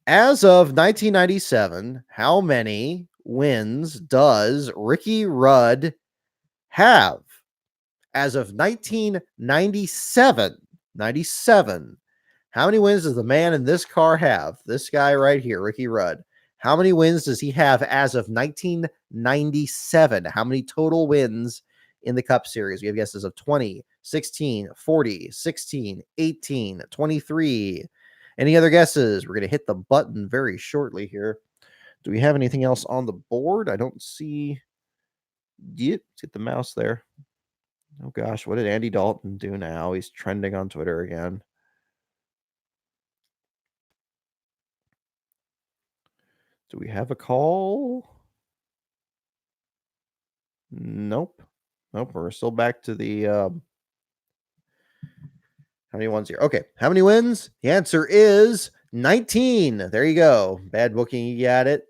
As of 1997, how many wins does Ricky Rudd have? As of 1997, how many wins does the man in this car have? This guy right here, Ricky Rudd. How many wins does he have as of 1997? How many total wins in the Cup Series? We have guesses of 20, 16, 40, 16, 18, 23. Any other guesses? We're going to hit the button very shortly here. Do we have anything else on the board? I don't see. Let's get the mouse there. Oh gosh, what did Andy Dalton do now? He's trending on Twitter again. Do we have a call? Nope. Nope. We're still back to the how many ones here? Okay. How many wins? The answer is 19. There you go. Bad booking. You got it.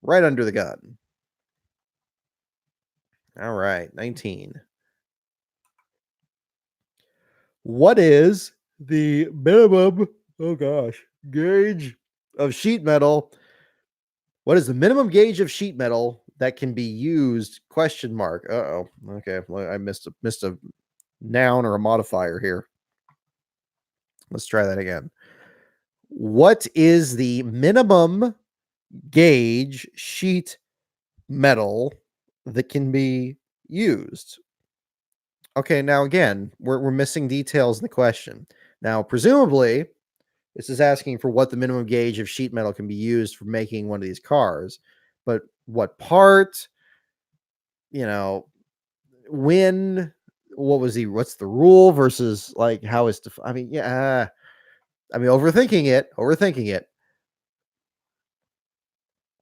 Right under the gun. All right. 19. What is the minimum, oh gosh, gauge of sheet metal? What is the minimum gauge of sheet metal that can be used? Question mark. Uh-oh. Okay. Well, I missed a noun or a modifier here. Let's try that again. What is the minimum gauge sheet metal that can be used? Okay, now again, we're missing details in the question. Now, presumably, this is asking for what the minimum gauge of sheet metal can be used for making one of these cars. But what part, you know, when, what's the rule versus like how is, I mean, yeah, I mean, overthinking it. I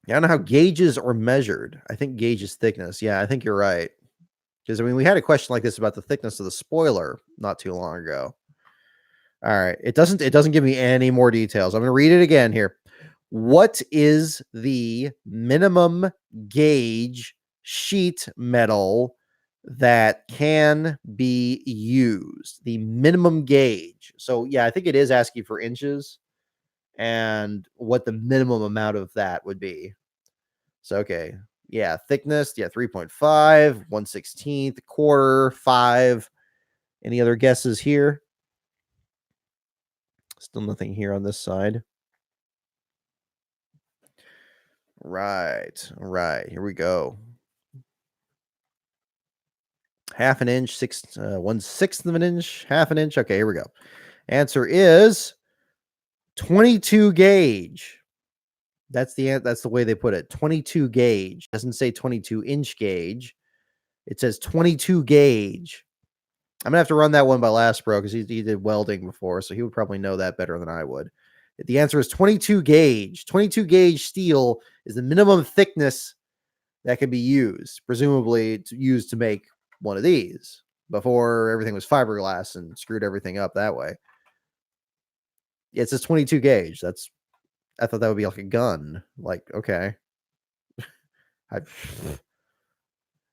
don't know how gauges are measured. I think gauge is thickness. Yeah, I think you're right. Because I mean, we had a question like this about the thickness of the spoiler not too long ago. All right. It doesn't give me any more details. I'm going to read it again here. What is the minimum gauge sheet metal that can be used? The minimum gauge. So yeah, I think it is asking for inches and what the minimum amount of that would be. So okay. Yeah, thickness, yeah, 3.5, 1/16, quarter, 5. Any other guesses here? Still nothing here on this side. Right. Right. Here we go. Half an inch, 1/6 of an inch, half an inch. Okay, here we go. Answer is 22 gauge. That's the way they put it. 22 gauge. Doesn't say 22-inch gauge. It says 22 gauge. I'm gonna have to run that one by Last Bro because he did welding before, so he would probably know that better than I would. The answer is 22 gauge. 22 gauge steel is the minimum thickness that can be used, presumably used to make one of these before everything was fiberglass and screwed everything up that way. Yeah, it says 22 gauge. I thought that would be like a gun. Like, okay. I,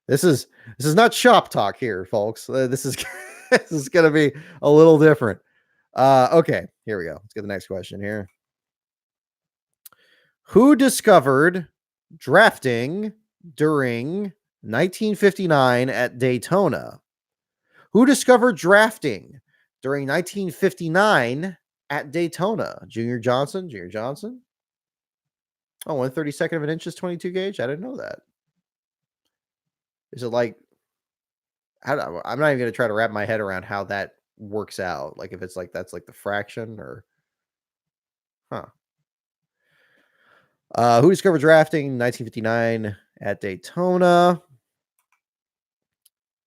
this is not shop talk here, folks. This is this is gonna be a little different. Okay, here we go. Let's get the next question here. Who discovered drafting during 1959 at Daytona? Who discovered drafting during 1959 at Daytona? Junior Johnson? Junior Johnson? Oh, 1/32 of an inch is 22 gauge? I didn't know that. Is it like, I'm not even going to try to wrap my head around how that works out. Like if it's like, that's like the fraction or, huh. Who discovered drafting 1959 at Daytona?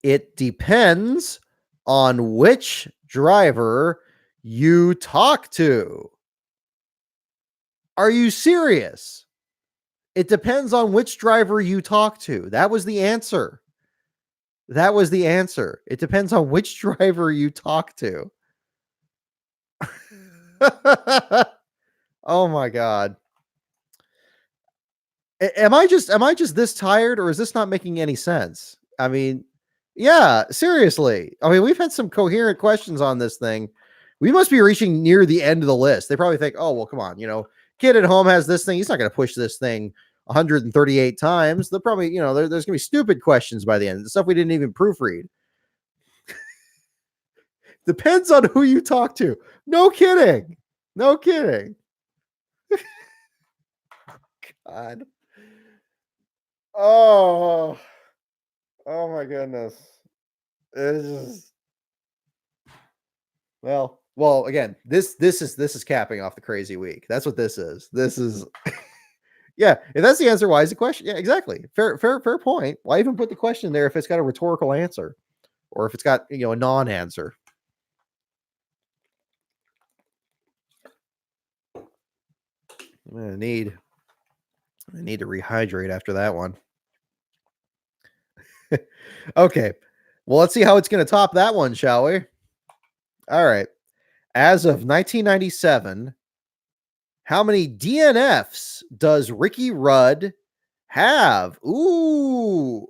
It depends on which driver you talk to. Are you serious? It depends on which driver you talk to. That was the answer. That was the answer. It depends on which driver you talk to. Oh my god. Am I just this tired or is this not making any sense? I mean, yeah, seriously. I mean, we've had some coherent questions on this thing. We must be reaching near the end of the list. They probably think, "Oh, well, come on, kid at home has this thing. He's not going to push this thing 138 times." They'll probably, there's going to be stupid questions by the end. The stuff we didn't even proofread. Depends on who you talk to. No kidding. No kidding. God. Oh. Oh my goodness. It's just well, again, this is capping off the crazy week. That's what this is. This is yeah, if that's the answer, why is the question? Yeah, exactly. Fair point. Why even put the question there if it's got a rhetorical answer or if it's got, a non-answer? I'm gonna need I need to rehydrate after that one. Okay. Well, let's see how it's going to top that one, shall we? All right. As of 1997, how many DNFs does Ricky Rudd have? Ooh.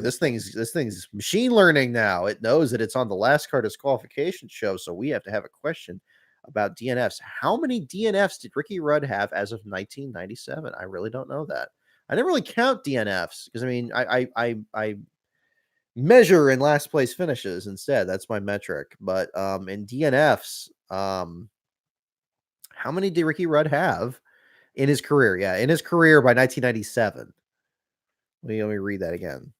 This thing's machine learning now. It knows that it's on the last car disqualification show, so we have to have a question about DNFs. How many DNFs did Ricky Rudd have as of 1997? I really don't know that. I didn't really count DNFs because I mean I measure in last place finishes instead. That's my metric. But in DNFs, how many did Ricky Rudd have in his career? Yeah, in his career by 1997. Let me read that again.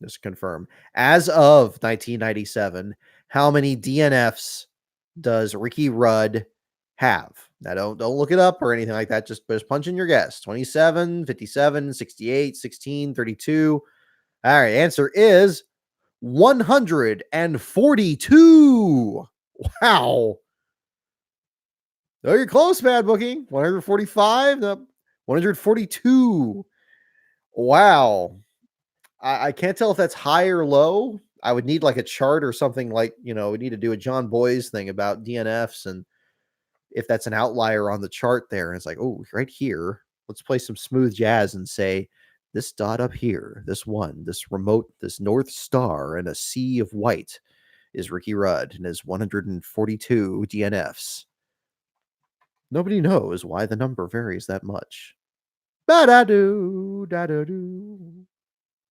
Just to confirm. As of 1997, how many DNFs does Ricky Rudd have? Now don't look it up or anything like that. Just punch in your guess. 27, 57, 68, 16, 32. All right, answer is 142. Wow. Oh, you're close, bad booking. 145, no, 142. Wow. I can't tell if that's high or low. I would need like a chart or something like, we need to do a John Boy's thing about DNFs and if that's an outlier on the chart there. And it's like, oh, right here, let's play some smooth jazz and say this dot up here, this one, this remote, this North Star and a sea of white is Ricky Rudd and his 142 DNFs. Nobody knows why the number varies that much. Ba-da-doo, da-da-doo.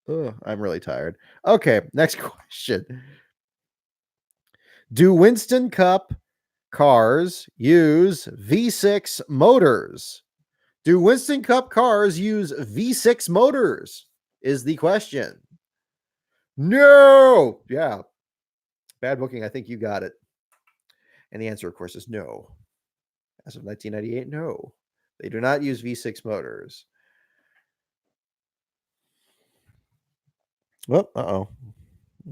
Ugh, I'm really tired. Okay, next question. Do Winston Cup cars use V6 motors? Do Winston Cup cars use V6 motors? Is the question. No! Yeah. Bad booking. I think you got it. And the answer, of course, is no. As of 1998, no. They do not use V6 motors. Well, uh-oh.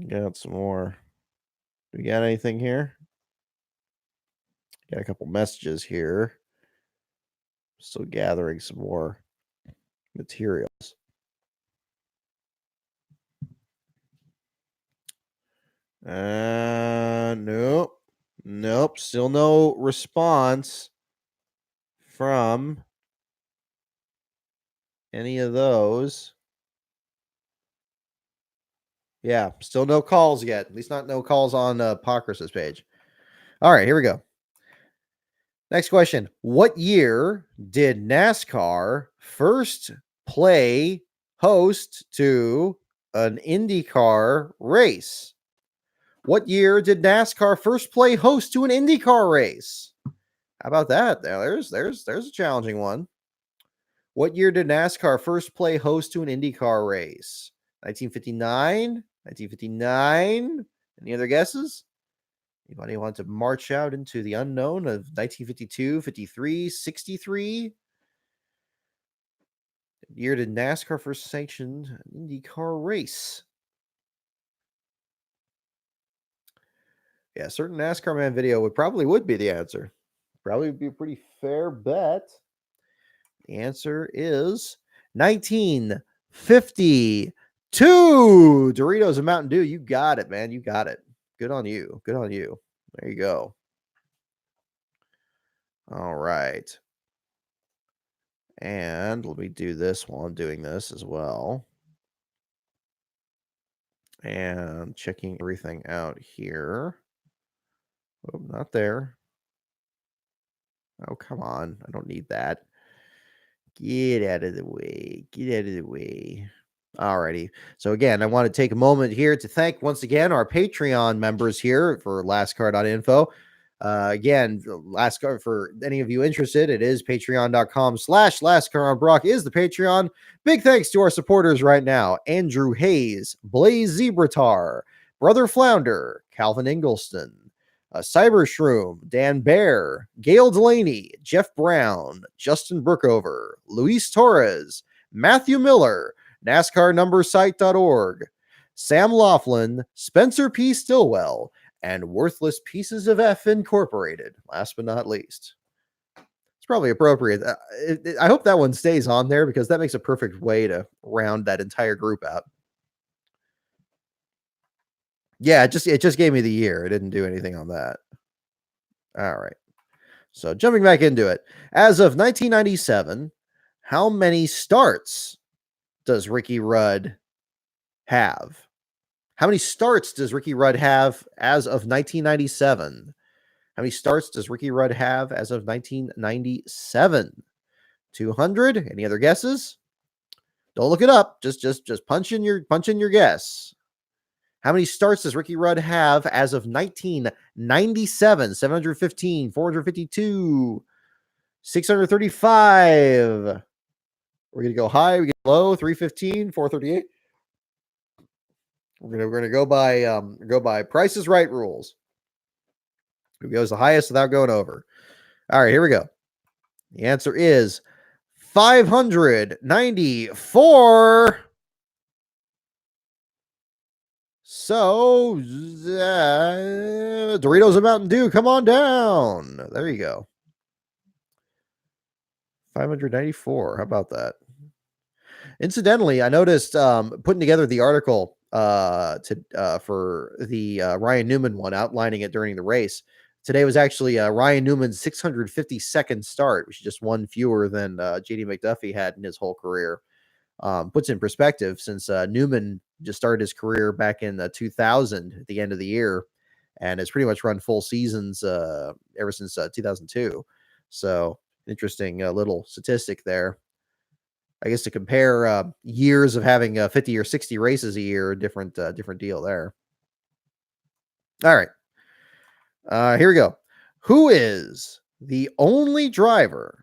Got some more. Do we got anything here? Got a couple messages here. Still gathering some more materials. Nope. Still no response from any of those. Yeah, still no calls yet. At least not no calls on Pocris's page. All right, here we go. Next question. What year did NASCAR first play host to an IndyCar race? What year did NASCAR first play host to an IndyCar race? How about that? There's a challenging one. What year did NASCAR first play host to an IndyCar race? 1959, 1959. Any other guesses? Anybody want to march out into the unknown of 1952, 53, 63? What year did NASCAR first sanction an IndyCar race? Yeah, certain NASCAR man video would be the answer. Probably would be a pretty fair bet. The answer is 1952. Doritos and Mountain Dew. You got it, man. You got it. Good on you. Good on you. There you go. All right. And let me do this while I'm doing this as well. And checking everything out here. Oh, not there. Oh, come on. I don't need that. Get out of the way. Get out of the way. Alrighty. So again, I want to take a moment here to thank once again our Patreon members here for lastcar.info. Again, last card for any of you interested, it is patreon.com/lastcaronbrock is the Patreon. Big thanks to our supporters right now: Andrew Hayes, Blaze Zebratar, Brother Flounder, Calvin Ingleston, Cyber Shroom, Dan Bear, Gail Delaney, Jeff Brown, Justin Brookover, Luis Torres, Matthew Miller, NASCARnumbersite.org, Sam Laughlin, Spencer P. Stillwell, and Worthless Pieces of F Incorporated, last but not least. It's probably appropriate. I hope that one stays on there because that makes a perfect way to round that entire group out. Yeah, it just gave me the year. It didn't do anything on that. All right. So jumping back into it. As of 1997, how many starts does Ricky Rudd have? How many starts does Ricky Rudd have as of 1997? How many starts does Ricky Rudd have as of 1997? 200? Any other guesses? Don't look it up. Just punch in your guess. How many starts does Ricky Rudd have as of 1997? 715, 452, 635. We're gonna go high, we get low, 315, 438. We're gonna go by Price is Right rules. Who goes the highest without going over? All right, here we go. The answer is 594. So, Doritos and Mountain Dew, come on down. There you go. 594. How about that? Incidentally, I noticed putting together the article for the Ryan Newman one, outlining it during the race. Today was actually Ryan Newman's 652nd start, which is just one fewer than JD McDuffie had in his whole career. Puts in perspective since Newman just started his career back in 2000 at the end of the year and has pretty much run full seasons ever since 2002. So interesting little statistic there. I guess to compare years of having 50 or 60 races a year, different deal there. All right. Here we go. Who is the only driver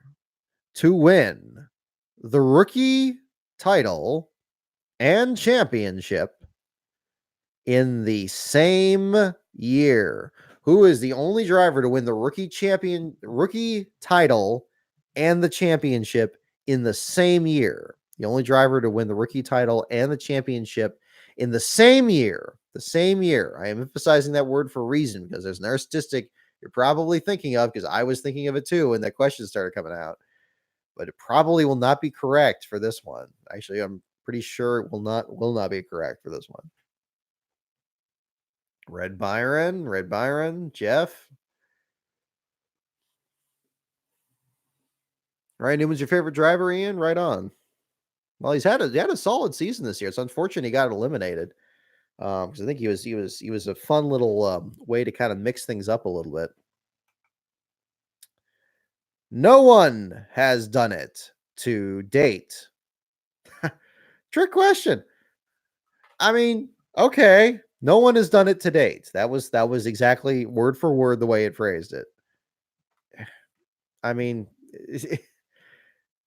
to win the rookie title and championship in the same year? Who is the only driver to win the rookie title and the championship in the same year? The only driver to win the rookie title and the championship in the same year. The same year. I am emphasizing that word for a reason because there's another statistic you're probably thinking of, because I was thinking of it too when that question started coming out. But it probably will not be correct for this one. Actually, I'm pretty sure it will not be correct for this one. Red Byron, Jeff. Ryan Newman's your favorite driver, Ian? Right on. Well, he had a solid season this year. It's unfortunate he got eliminated. Because I think he was a fun little way to kind of mix things up a little bit. No one has done it to date. Trick question. I mean, okay, no one has done it to date. That was exactly word for word the way it phrased it. I mean,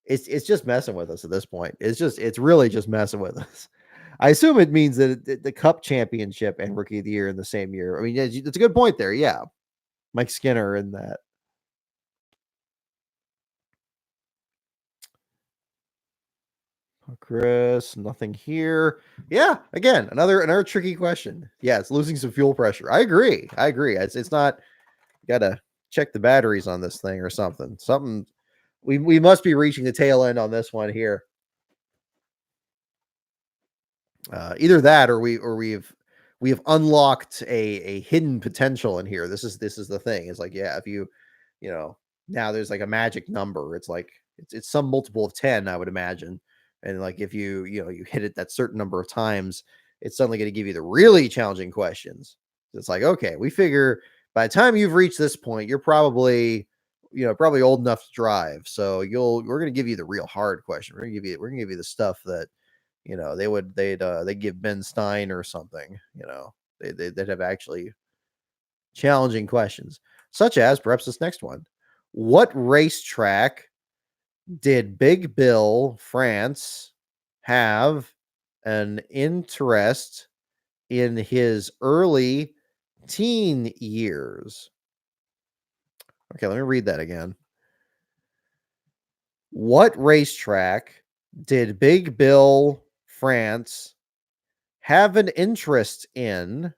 it's just messing with us at this point. It's really just messing with us. I assume it means that the Cup championship and Rookie of the Year in the same year. I mean, it's a good point there. Yeah, Mike Skinner in that. Chris, nothing here. Yeah, again, another tricky question. Yeah, it's losing some fuel pressure. I agree. It's not. Gotta check the batteries on this thing or something. We must be reaching the tail end on this one here. Either that or we've unlocked a hidden potential in here. This is the thing. It's like, yeah, if you know, now there's like a magic number. It's like it's some multiple of 10, I would imagine. And like if you hit it that certain number of times, it's suddenly going to give you the really challenging questions. It's like, okay, we figure by the time you've reached this point, you're probably probably old enough to drive. So we're going to give you the real hard question. We're going to give you the stuff that they'd give Ben Stein or something. They'd have actually challenging questions, such as perhaps this next one. What racetrack did Big Bill France have an interest in his early teen years? Okay, let me read that again. What racetrack did Big Bill France have an interest in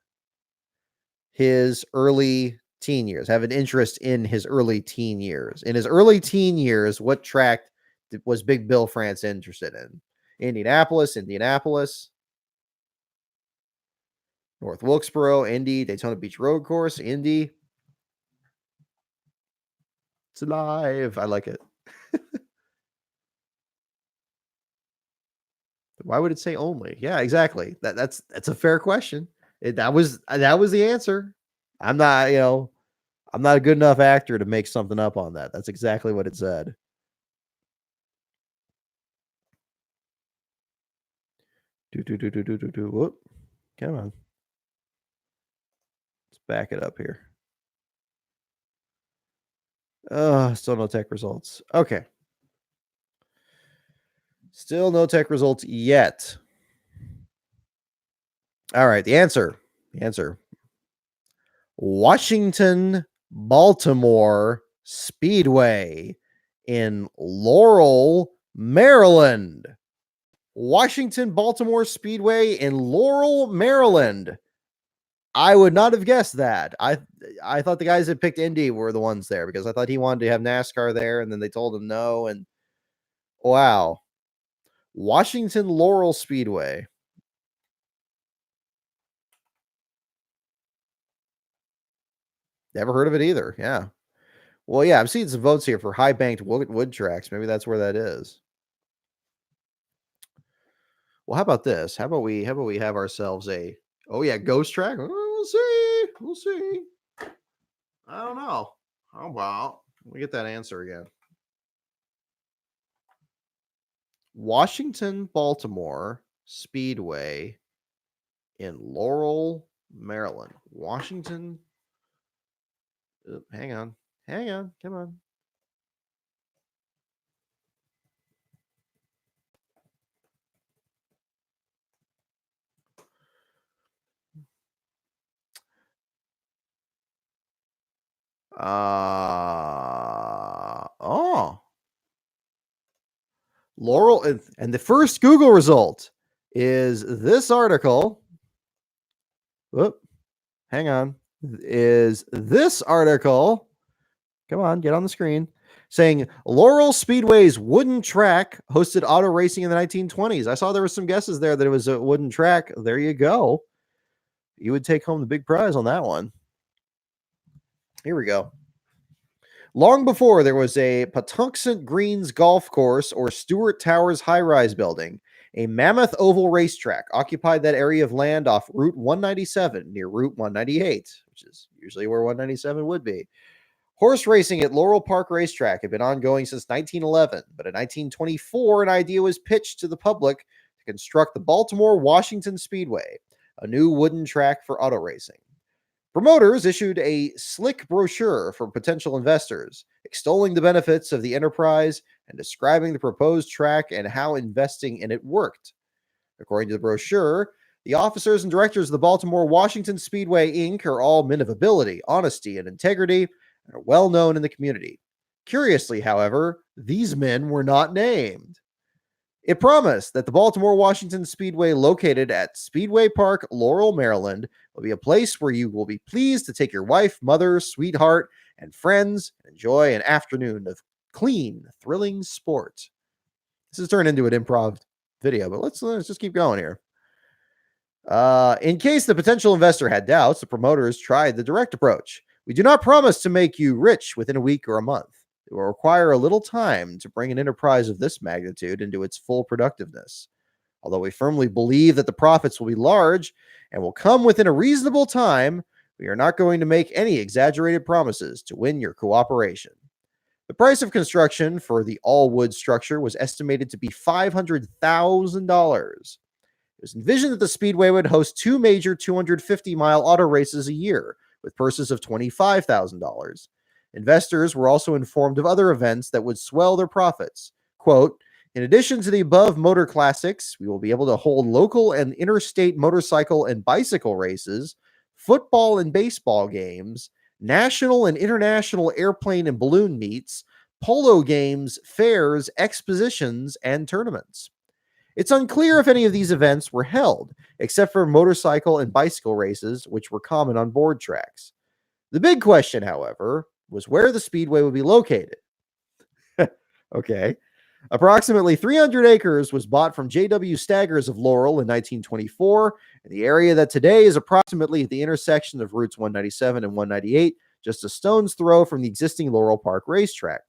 his early Teen years. Have an interest in his early teen years. In his early teen years, what track was Big Bill France interested in? Indianapolis, North Wilkesboro, Indy, Daytona Beach Road Course, Indy. It's alive. I like it. Why would it say only? Yeah, exactly. That's a fair question. That was the answer. I'm not, I'm not a good enough actor to make something up on that. That's exactly what it said. Whoop. Come on. Let's back it up here. Still no tech results. Okay. Still no tech results yet. All right, the answer. Washington Baltimore Speedway in Laurel, Maryland. Washington Baltimore Speedway in Laurel, Maryland. I would not have guessed that. I thought the guys that picked Indy were the ones there because I thought he wanted to have NASCAR there, and then they told him no. And wow, Washington Laurel Speedway. Never heard of it either. Yeah. Well, yeah, I'm seeing some votes here for high banked wood tracks. Maybe that's where that is. Well, how about this? How about we have ourselves a ghost track? We'll see. We'll see. I don't know. How about we get that answer again? Washington Baltimore Speedway in Laurel, Maryland. Washington. Hang on. Come on. Laurel, and the first Google result is this article. Whoop, hang on. Is this article? Come on, get on the screen. Saying Laurel Speedway's wooden track hosted auto racing in the 1920s. I saw there were some guesses there that it was a wooden track. There you go. You would take home the big prize on that one. Here we go. Long before there was a Patuxent Greens golf course or Stewart Towers high-rise building, a mammoth oval racetrack occupied that area of land off Route 197 near Route 198, which is usually where 197 would be. Horse racing at Laurel Park Racetrack had been ongoing since 1911, but in 1924, an idea was pitched to the public to construct the Baltimore-Washington Speedway, a new wooden track for auto racing. Promoters issued a slick brochure for potential investors, extolling the benefits of the enterprise and describing the proposed track and how investing in it worked. According to the brochure, the officers and directors of the Baltimore-Washington Speedway, Inc. are all men of ability, honesty, and integrity, and are well known in the community. Curiously, however, these men were not named. It promised that the Baltimore-Washington Speedway, located at Speedway Park, Laurel, Maryland, will be a place where you will be pleased to take your wife, mother, sweetheart, and friends and enjoy an afternoon of clean, thrilling sport. This has turned into an improv video, but let's just keep going here. In case the potential investor had doubts, the promoters tried the direct approach. We do not promise to make you rich within a week or a month. It will require a little time to bring an enterprise of this magnitude into its full productiveness. Although we firmly believe that the profits will be large and will come within a reasonable time, we are not going to make any exaggerated promises to win your cooperation. The price of construction for the all-wood structure was estimated to be $500,000. It was envisioned that the Speedway would host two major 250-mile auto races a year, with purses of $25,000. Investors were also informed of other events that would swell their profits. Quote, in addition to the above motor classics, we will be able to hold local and interstate motorcycle and bicycle races, football and baseball games, national and international airplane and balloon meets, polo games, fairs, expositions, and tournaments. It's unclear if any of these events were held, except for motorcycle and bicycle races, which were common on board tracks. The big question, however, was where the speedway would be located. Okay. Approximately 300 acres was bought from J.W. Staggers of Laurel in 1924, in the area that today is approximately at the intersection of routes 197 and 198, just a stone's throw from the existing Laurel Park racetrack.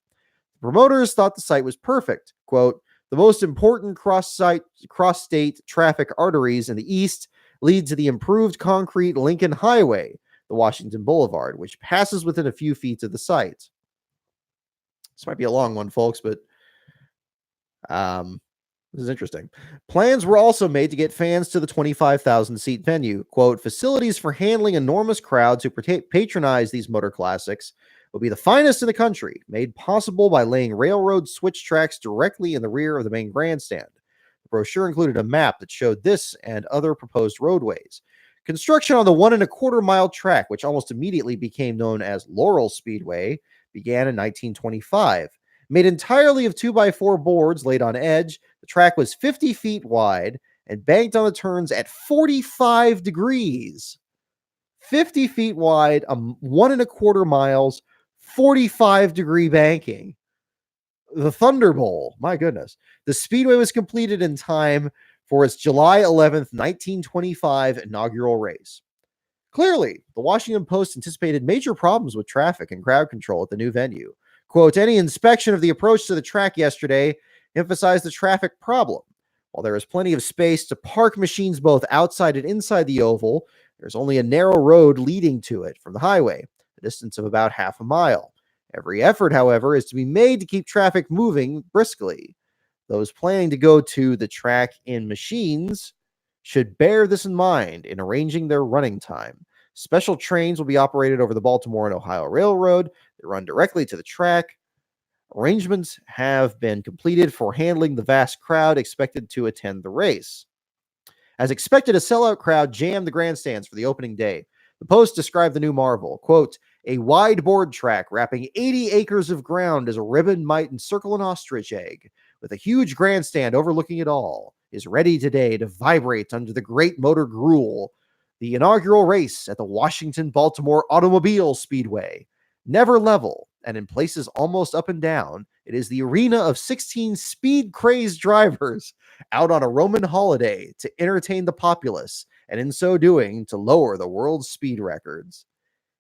The promoters thought the site was perfect. Quote, the most important cross-state traffic arteries in the east lead to the improved concrete Lincoln Highway, the Washington Boulevard, which passes within a few feet of the site. This might be a long one, folks, but this is interesting. Plans were also made to get fans to the 25,000 seat venue. Quote, facilities for handling enormous crowds who patronize these motor classics will be the finest in the country, made possible by laying railroad switch tracks directly in the rear of the main grandstand. The brochure included a map that showed this and other proposed roadways. Construction on the 1.25 mile track, which almost immediately became known as Laurel Speedway, began in 1925. Made entirely of 2x4 boards laid on edge, the track was 50 feet wide and banked on the turns at 45 degrees. 50 feet wide, 1.25 miles, 45-degree banking. The Thunder Bowl, my goodness. The Speedway was completed in time for its July 11th, 1925 inaugural race. Clearly, the Washington Post anticipated major problems with traffic and crowd control at the new venue. Quote, any inspection of the approach to the track yesterday emphasized the traffic problem. While there is plenty of space to park machines both outside and inside the oval, there's only a narrow road leading to it from the highway, a distance of about half a mile. Every effort, however, is to be made to keep traffic moving briskly. Those planning to go to the track in machines should bear this in mind in arranging their running time. Special trains will be operated over the Baltimore and Ohio Railroad. They run directly to the track. Arrangements have been completed for handling the vast crowd expected to attend the race. As expected, a sellout crowd jammed the grandstands for the opening day. The Post described the new marvel, quote, a wide board track wrapping 80 acres of ground as a ribbon might encircle an ostrich egg, with a huge grandstand overlooking it all, is ready today to vibrate under the great motor gruel. The inaugural race at the Washington-Baltimore Automobile Speedway. Never level, and in places almost up and down, it is the arena of 16 speed-crazed drivers out on a Roman holiday to entertain the populace, and in so doing, to lower the world's speed records.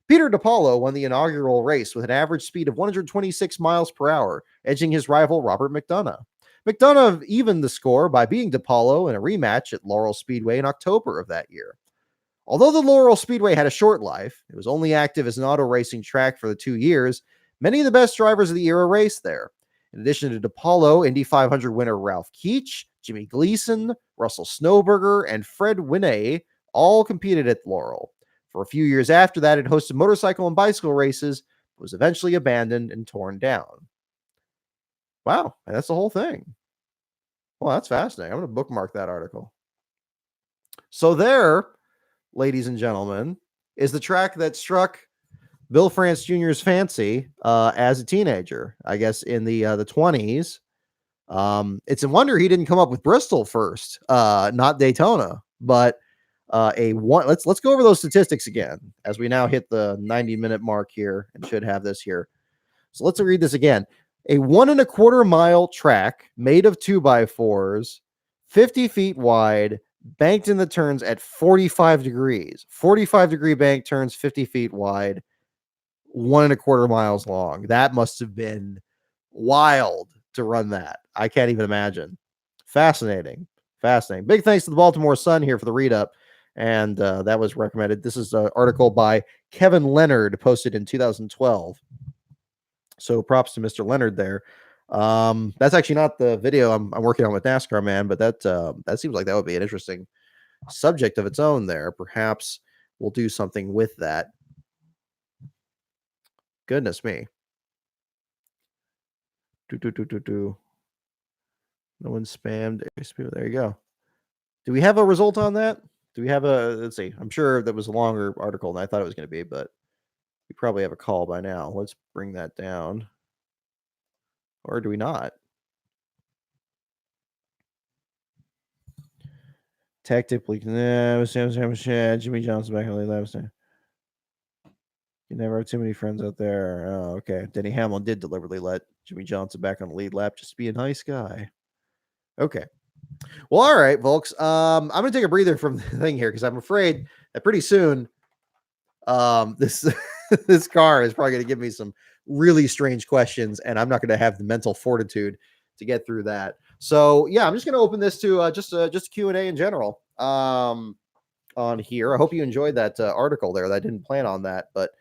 Peter DiPaolo won the inaugural race with an average speed of 126 miles per hour, edging his rival Robert McDonough. McDonough evened the score by beating DiPaolo in a rematch at Laurel Speedway in October of that year. Although the Laurel Speedway had a short life, it was only active as an auto racing track for the 2 years. Many of the best drivers of the era raced there. In addition to DiPaolo, Indy 500 winner Ralph Keech, Jimmy Gleason, Russell Snowberger, and Fred Winne all competed at Laurel. For a few years after that, it hosted motorcycle and bicycle races, but was eventually abandoned and torn down. Wow, that's the whole thing. Well, that's fascinating. I'm going to bookmark that article. So there, ladies and gentlemen, is the track that struck Bill France Jr.'s fancy as a teenager, I guess in the 20s. It's a wonder he didn't come up with Bristol first, not Daytona. But let's go over those statistics again as we now hit the 90-minute mark here and should have this here. So let's read this again. A 1.25 mile track made of 2x4s, 50 feet wide, banked in the turns at 45 degrees. 45-degree bank turns, 50 feet wide, 1.25 miles long. That must have been wild to run that. I can't even imagine. Fascinating. Big thanks to the Baltimore Sun here for the read up. And that was recommended. This is an article by Kevin Leonard posted in 2012. So props to Mr. Leonard there. That's actually not the video I'm working on with NASCAR, man, but that seems like that would be an interesting subject of its own there. Perhaps we'll do something with that. Goodness me. No one spammed. There you go. Do we have a result on that? Do we have let's see. I'm sure that was a longer article than I thought it was going to be, but we probably have a call by now. Let's bring that down. Or do we not? Tactically, Jimmy Johnson back in the late last time. You never have too mmany friends out there. Oh, okay. Denny Hamlin did deliberately let Jimmy Johnson back on the lead lap just to be a nice guy. Okay. Well, all right, folks. I'm gonna take a breather from the thing here because I'm afraid that pretty soon, this this car is probably gonna give me some really strange questions, and I'm not gonna have the mental fortitude to get through that. So yeah, I'm just gonna open this to just Q&A in general. On here. I hope you enjoyed that article there. I didn't plan on that, but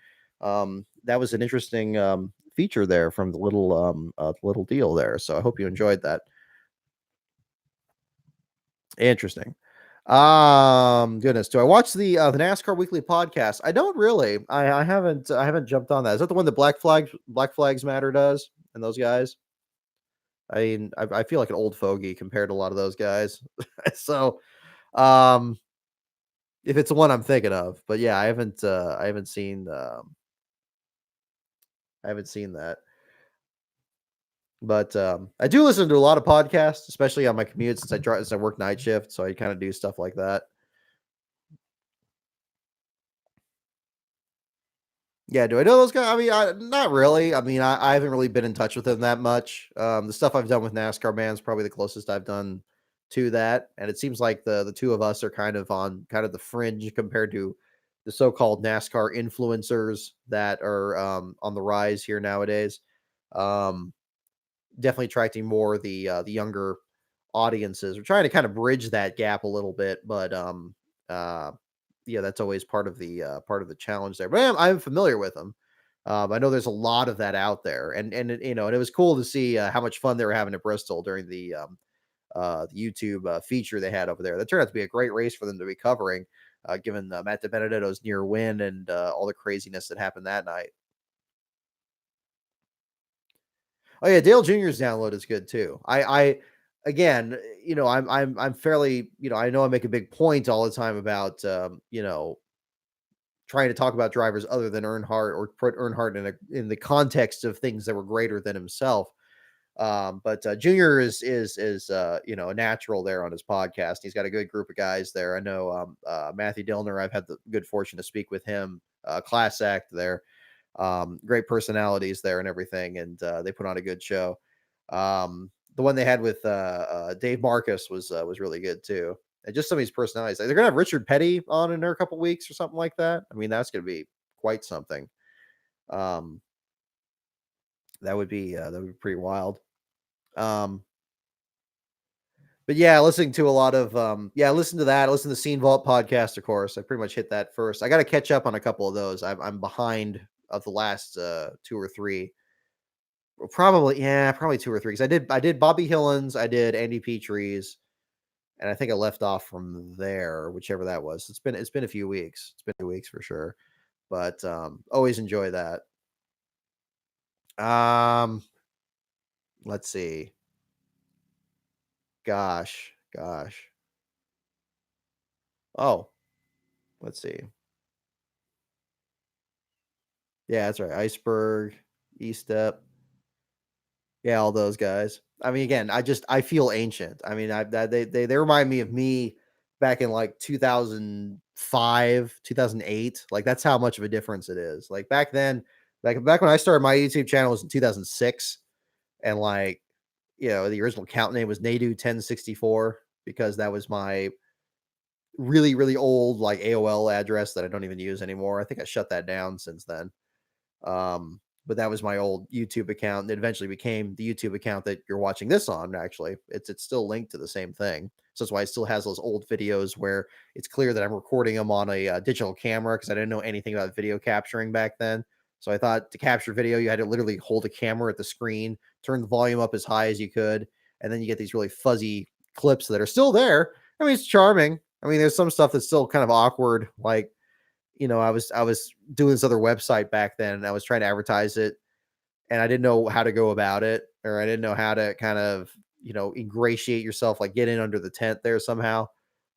that was an interesting feature there from the little deal there. So I hope you enjoyed that. Interesting. Goodness, do I watch the NASCAR Weekly podcast? I don't really. I haven't jumped on that. Is that the one that Black Flags Matter does and those guys? I mean, I feel like an old fogey compared to a lot of those guys. So um if it's the one I'm thinking of, but yeah, I haven't seen that. But I do listen to a lot of podcasts, especially on my commute since I work night shift, so I kind of do stuff like that. Yeah, do I know those guys? I mean, not really. I mean, I haven't really been in touch with them that much. The stuff I've done with NASCAR bands probably the closest I've done to that, and it seems like the two of us are kind of on kind of the fringe compared to the so-called NASCAR influencers that are on the rise here nowadays. Um, Definitely attracting more the younger audiences. We're trying to kind of bridge that gap a little bit, but uh, yeah, that's always part of the challenge there. But I'm familiar with them. I know there's a lot of that out there, and it was cool to see how much fun they were having at Bristol during the YouTube feature they had over there. That turned out to be a great race for them to be covering, given Matt DiBenedetto's near win and all the craziness that happened that night. Oh yeah, Dale Jr.'s download is good too. I again, I'm fairly, I know I make a big point all the time about trying to talk about drivers other than Earnhardt or put Earnhardt in the context of things that were greater than himself. But Junior is a natural there on his podcast. He's got a good group of guys there. I know Matthew Dillner. I've had the good fortune to speak with him. Class act there, great personalities there and everything, and they put on a good show. The one they had with Dave Marcus was really good too, and just some of these personalities. They're gonna have Richard Petty on in there a couple weeks or something like that. I mean, that's gonna be quite something. Um, that would be pretty wild. Um, but yeah, listening to a lot of listen to that. Listen to the Scene Vault podcast, of course. I pretty much hit that first. I got to catch up on a couple of those. I'm behind of the last two or three. Well, probably, yeah, probably 2 or 3 'cause I did Bobby Hillins, I did Andy Petries, and I think I left off from there, whichever that was. It's been a few weeks. It's been 2 weeks for sure, but, always enjoy that. Um, let's see. Gosh. Oh, let's see. Yeah, that's right. Iceberg, E-Step. Yeah, all those guys. I mean, again, I feel ancient. I mean, they remind me of me back in like 2005, 2008. Like that's how much of a difference it is. Like back then, back when I started my YouTube channel was in 2006, and like the original account name was Nadu 1064 because that was my really old like AOL address that I don't even use anymore. I think I shut that down since then. But that was my old YouTube account that eventually became the YouTube account that you're watching this on. Actually, it's still linked to the same thing. So that's why it still has those old videos where it's clear that I'm recording them on a digital camera because I didn't know anything about video capturing back then. So I thought to capture video, you had to literally hold a camera at the screen, turn the volume up as high as you could, and then you get these really fuzzy clips that are still there. I mean, it's charming. I mean, there's some stuff that's still kind of awkward, like I was doing this other website back then and I was trying to advertise it and I didn't know how to go about it or I didn't know how to kind of, ingratiate yourself, like get in under the tent there somehow.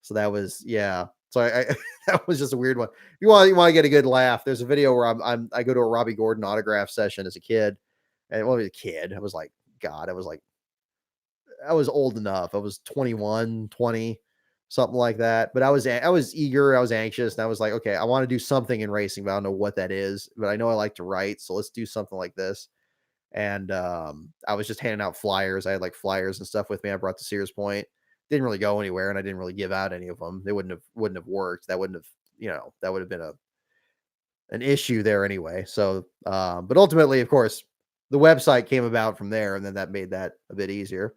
So that was, yeah. So I that was just a weird one. You want to get a good laugh. There's a video where I go to a Robbie Gordon autograph session as a kid. And when I was a kid, I was like, God, I was old enough. I was 21, 20. something like that. But I was eager, I was anxious, and I was like, okay, I want to do something in racing, but I don't know what that is. But I know I like to write, so let's do something like this. And I was just handing out flyers. I had like flyers and stuff with me. I brought to Sears Point. Didn't really go anywhere, and I didn't really give out any of them. They wouldn't have worked. That wouldn't have that would have been a an issue there anyway. So, but ultimately, of course, the website came about from there, and then that made that a bit easier.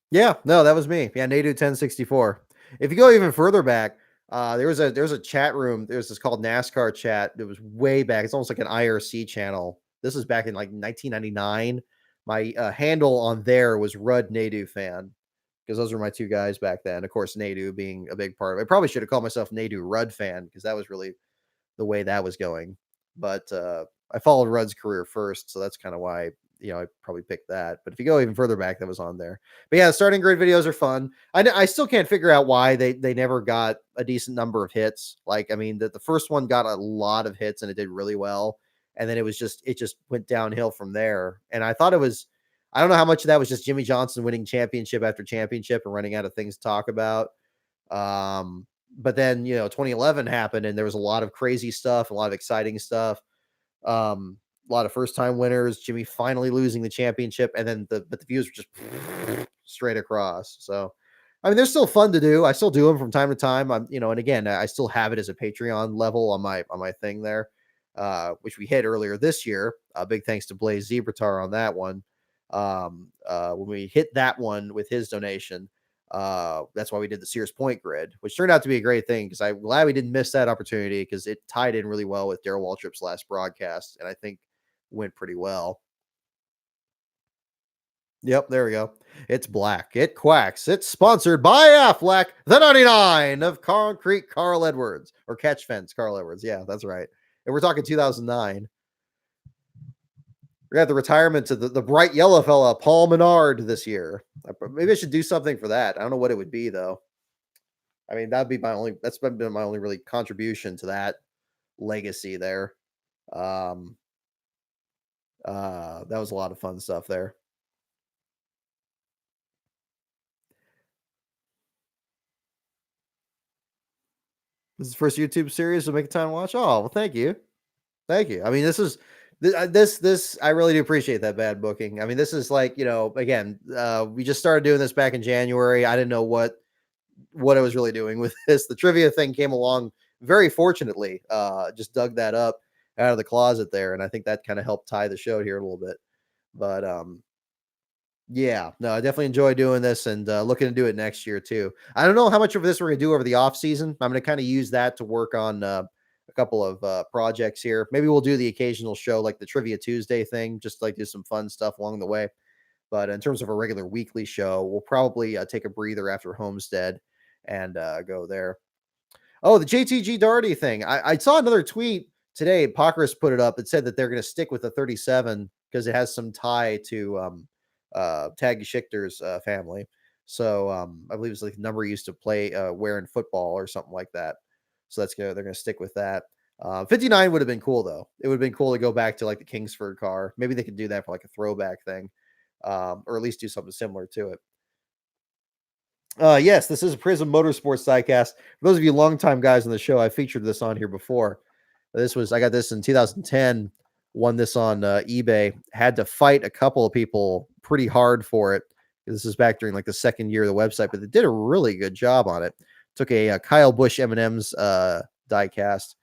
Yeah, no, that was me. Yeah, Nadu 1064. If you go even further back, there was a chat room. There's this called NASCAR chat. That was way back. It's almost like an IRC channel. This was back in like 1999. My handle on there was Rudd Nadu fan because those were my two guys back then. Of course, Nadu being a big part of it. I probably should have called myself Nadu Rudd fan because that was really the way that was going. But I followed Rudd's career first, so that's kind of why I probably picked that. But if you go even further back, that was on there. But yeah, starting grid videos are fun. I still can't figure out why they never got a decent number of hits. Like I mean, the first one got a lot of hits and it did really well, and then it just went downhill from there. And I thought it was. I don't know how much of that was just Jimmy Johnson winning championship after championship and running out of things to talk about. But then 2011 happened and there was a lot of crazy stuff, a lot of exciting stuff. A lot of first time winners, Jimmy finally losing the championship, and then the views were just straight across. So I mean, they're still fun to do. I still do them from time to time. And again, I still have it as a Patreon level on my thing there, which we hit earlier this year. Big thanks to Blaze Zebratar on that one. When we hit that one with his donation, that's why we did the Sears Point grid, which turned out to be a great thing because I'm glad we didn't miss that opportunity because it tied in really well with Darrell Waltrip's last broadcast, and I think went pretty well. Yep, there we go. It's black. It quacks. It's sponsored by Aflac, the 99 of Concrete Carl Edwards or Catch Fence Carl Edwards. Yeah, that's right. And we're talking 2009. We got the retirement to the bright yellow fella, Paul Menard, this year. Maybe I should do something for that. I don't know what it would be though. I mean, that's been my only really contribution to that legacy there. Um, that was a lot of fun stuff there. This is the first YouTube series to make a time to watch. Oh, well, thank you. Thank you. I mean, this I really do appreciate that bad booking. I mean, this is like, again, we just started doing this back in January. I didn't know what I was really doing with this. The trivia thing came along very fortunately. Just dug that up out of the closet there, and I think that kind of helped tie the show here a little bit. But yeah, no, I definitely enjoy doing this and looking to do it next year too. I don't know how much of this we're gonna do over the off season. I'm gonna kind of use that to work on a couple of projects here. Maybe we'll do the occasional show like the Trivia Tuesday thing, just like do some fun stuff along the way. But in terms of a regular weekly show, we'll probably take a breather after Homestead and go there. Oh, the JTG Darty thing. I saw another tweet today. Pockrass put it up. It said that they're going to stick with the 37 because it has some tie to Tag Schichter's family. So I believe it's like the number he used to play wear in football or something like that. So they're gonna stick with that. 59 would have been cool though. It would have been cool to go back to like the Kingsford car. Maybe they could do that for like a throwback thing, or at least do something similar to it. Yes, this is a Prism Motorsports diecast. For those of you longtime guys on the show, I featured this on here before. I got this in 2010. Won this on eBay. Had to fight a couple of people pretty hard for it. This is back during like the second year of the website, but they did a really good job on it. Took a Kyle Busch M&M's diecast,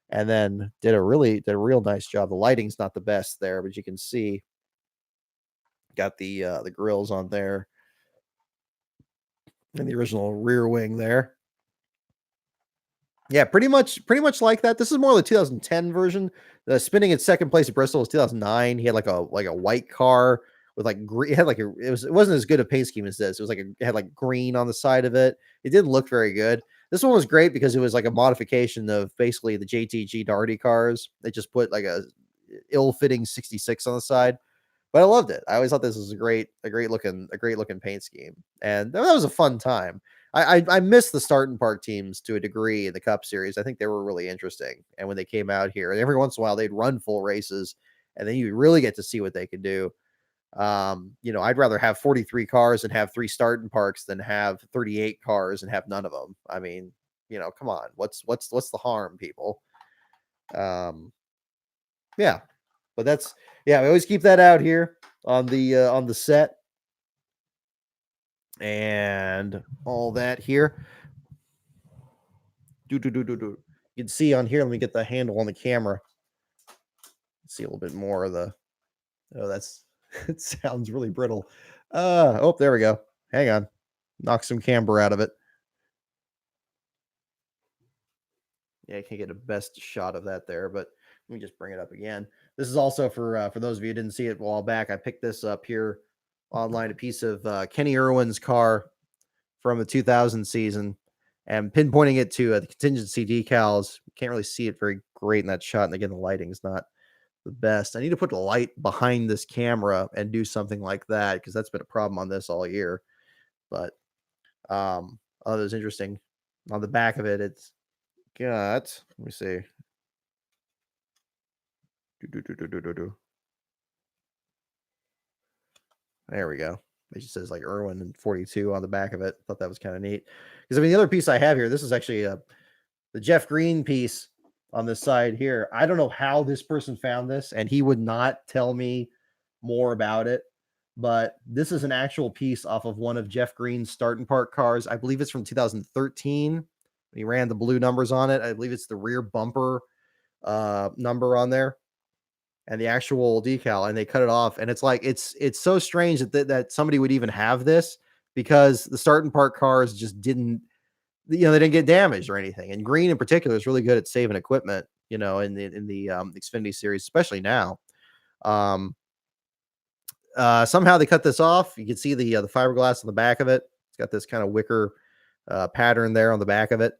and then did a real nice job. The lighting's not the best there, but you can see got the grills on there and the original rear wing there. Yeah, pretty much like that. This is more the 2010 version. The spinning in second place at Bristol was 2009. He had like a white car with like green. It had like it wasn't as good a paint scheme as this. It was like it had like green on the side of it. It didn't look very good. This one was great because it was like a modification of basically the JTG Darty cars. They just put like a ill-fitting 66 on the side. But I loved it. I always thought this was a great looking paint scheme, and that was a fun time. I miss the start and park teams to a degree in the Cup Series. I think they were really interesting, and when they came out here, and every once in a while they'd run full races, and then you really get to see what they could do. I'd rather have 43 cars and have 3 starting parks than have 38 cars and have none of them. I mean, come on. What's the harm, people? Um, yeah. But we always keep that out here on the set and all that here. Do. You can see on here, let me get the handle on the camera. See a little bit more of the that's it sounds really brittle. There we go. Hang on. Knock some camber out of it. Yeah, I can't get a best shot of that there, but let me just bring it up again. This is also for those of you who didn't see it a while back. I picked this up here online, a piece of Kenny Irwin's car from the 2000 season, and pinpointing it to the contingency decals. Can't really see it very great in that shot, and again, the lighting's not the best. I need to put a light behind this camera and do something like that because that's been a problem on this all year. But that was interesting. On the back of it, it's got. Let me see. There we go. It just says like Irwin and 42 on the back of it. Thought that was kind of neat. Because I mean, the other piece I have here, this is actually the Jeff Green piece on this side here. I don't know how this person found this, and he would not tell me more about it. But this is an actual piece off of one of Jeff Green's starting park cars. I believe it's from 2013. He ran the blue numbers on it. I believe it's the rear bumper number on there and the actual decal, and they cut it off. And it's like it's so strange that somebody would even have this because the starting park cars just didn't, they didn't get damaged or anything. And Green in particular is really good at saving equipment, in the Xfinity series, especially now. Somehow they cut this off. You can see the fiberglass on the back of it. It's got this kind of wicker pattern there on the back of it.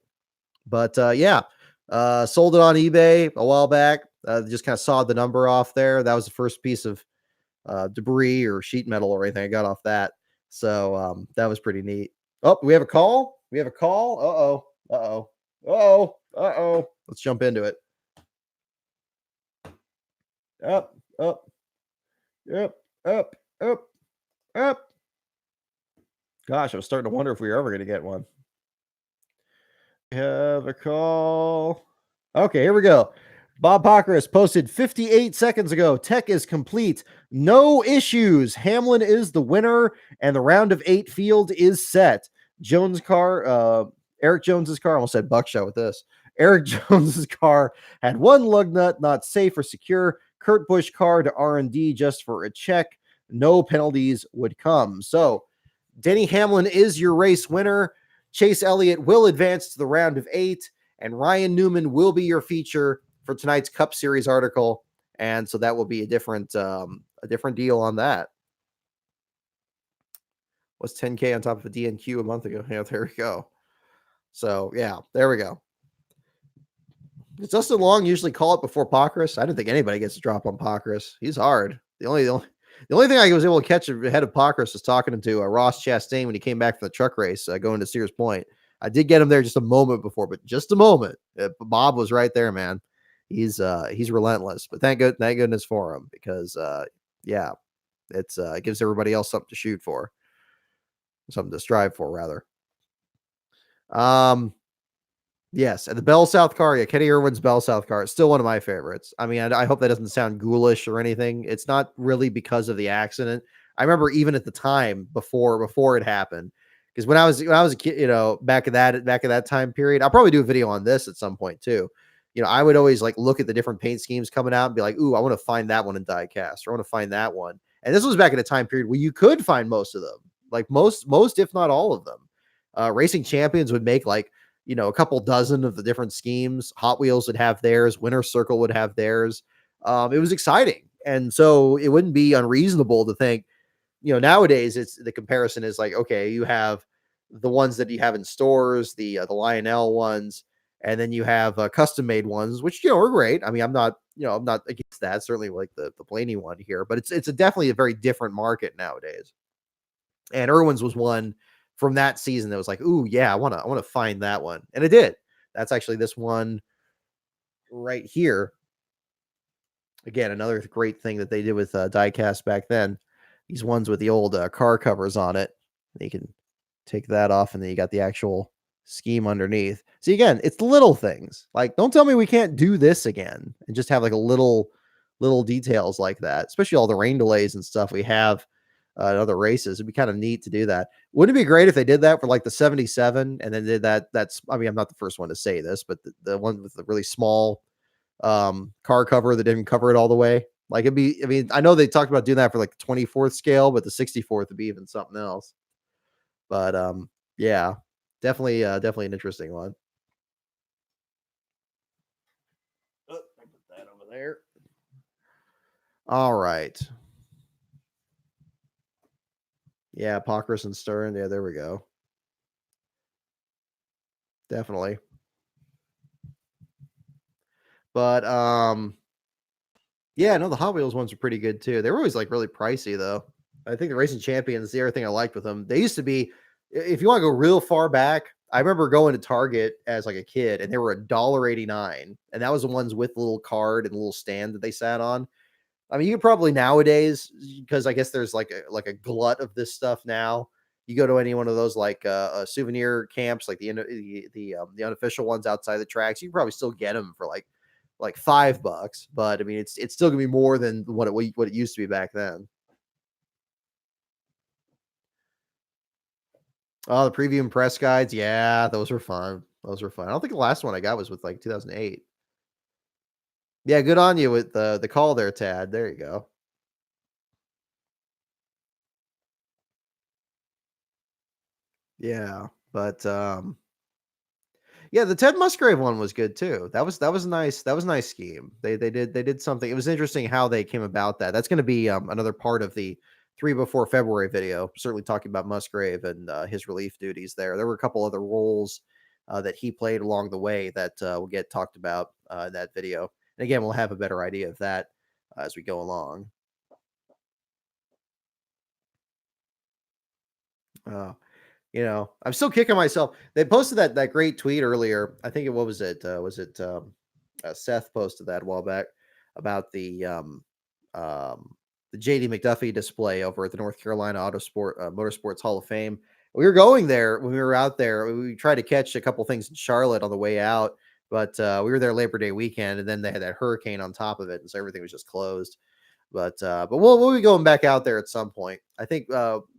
But sold it on eBay a while back. Just kind of sawed the number off there. That was the first piece of debris or sheet metal or anything I got off that. So that was pretty neat. Oh, we have a call. We have a call. Uh-oh. Let's jump into it. Up. Gosh, I was starting to wonder if we were ever going to get one. We have a call. Okay, here we go. Bob Pockris posted 58 seconds ago. Tech is complete. No issues. Hamlin is the winner, and the round of 8 field is set. Jones' car, Eric Jones's car, almost said buckshot with this. Eric Jones's car had one lug nut, not safe or secure. Kurt Busch car to R&D just for a check. No penalties would come. So Denny Hamlin is your race winner. Chase Elliott will advance to the round of 8, and Ryan Newman will be your feature for tonight's Cup Series article. And so that will be a different deal on that. Was 10K on top of a DNQ a month ago. Yeah, there we go. So yeah, there we go. Does Dustin Long usually call it before Pockris? I didn't think anybody gets a drop on Pockris. He's hard. The only thing I was able to catch ahead of Pockris was talking to Ross Chastain when he came back from the truck race going to Sears Point. I did get him there just a moment before, but just a moment. Bob was right there, man. He's relentless, but thank goodness for him because it gives everybody else something to shoot for, something to strive for rather. Yes, and the Bell South car, Kenny Irwin's Bell South car is still one of my favorites. I mean, I hope that doesn't sound ghoulish or anything. It's not really because of the accident. I remember even at the time before it happened, because when I was a kid, back at that time period, I'll probably do a video on this at some point too. I would always like look at the different paint schemes coming out and be like, ooh, I want to find that one in diecast, or I want to find that one. And this was back in a time period where you could find most of them, like most, if not all of them. Racing Champions would make like, a couple dozen of the different schemes. Hot Wheels would have theirs. Winner Circle would have theirs. It was exciting. And so it wouldn't be unreasonable to think, nowadays the comparison is like, okay, you have the ones that you have in stores, the Lionel ones, and then you have custom made ones, which, are great. I mean, I'm not against that. Certainly like the Blaney one here, but it's definitely a very different market nowadays. And Irwin's was one from that season that was like, ooh, yeah, I want to find that one. And it did. That's actually this one right here. Again, another great thing that they did with diecast back then. these ones with the old car covers on it. You can take that off, and then you got the actual scheme underneath. See, again, it's little things. Like, don't tell me we can't do this again and just have like a little details like that, especially all the rain delays and stuff we have in other races. It'd be kind of neat to do that. Wouldn't it be great if they did that for like the 77 and then did that? That's, I mean, I'm not the first one to say this, but the one with the really small car cover that didn't cover it all the way. Like it'd be, I mean, I know they talked about doing that for like the 24th scale, but the 64th would be even something else. But yeah, definitely an interesting one. Oh, I put that over there. All right. Yeah, Pockris and Stern. Yeah, there we go. Definitely. But yeah, no, the Hot Wheels ones are pretty good too. They were always like really pricey though. I think the Racing Champions, the other thing I liked with them, they used to be, if you want to go real far back, I remember going to Target as like a kid and they were $1.89. And that was the ones with the little card and the little stand that they sat on. I mean, you could probably nowadays, because I guess there's like a glut of this stuff now. You go to any one of those like souvenir camps, like the unofficial ones outside the tracks. You can probably still get them for like $5, but I mean, it's still gonna be more than what it used to be back then. Oh, the preview and press guides, yeah, those were fun. Those were fun. I don't think the last one I got was with like 2008. Yeah, good on you with the call there, Tad. There you go. Yeah, but yeah, the Ted Musgrave one was good too. That was nice. That was a nice scheme. They did something. It was interesting how they came about that. That's going to be another part of the 3 before February video. Certainly talking about Musgrave and his relief duties there. There were a couple other roles that he played along the way that will get talked about in that video. And again, we'll have a better idea of that as we go along. Uh, I'm still kicking myself. They posted that great tweet earlier. I think it what was it Seth posted that a while back about um the JD McDuffie display over at the North Carolina Motorsports Hall of Fame. We were going there when we were out there. We tried to catch a couple things in Charlotte on the way out, but we were there Labor Day weekend, and then they had that hurricane on top of it, and so everything was just closed. But we'll be going back out there at some point. I think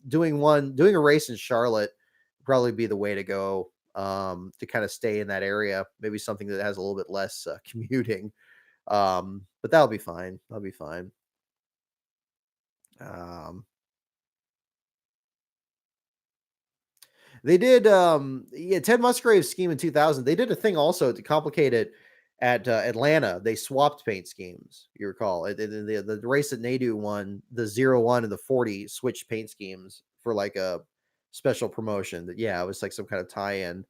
doing a race in Charlotte would probably be the way to go, to kind of stay in that area. Maybe something that has a little bit less commuting. But that'll be fine. That'll be fine. Um, They did, yeah, Ted Musgrave's scheme in 2000. They did a thing also to complicate it at Atlanta. They swapped paint schemes. You recall the race that Nadu won, the 0-1 and the 40 switched paint schemes for like a special promotion. That yeah, it was like some kind of tie-in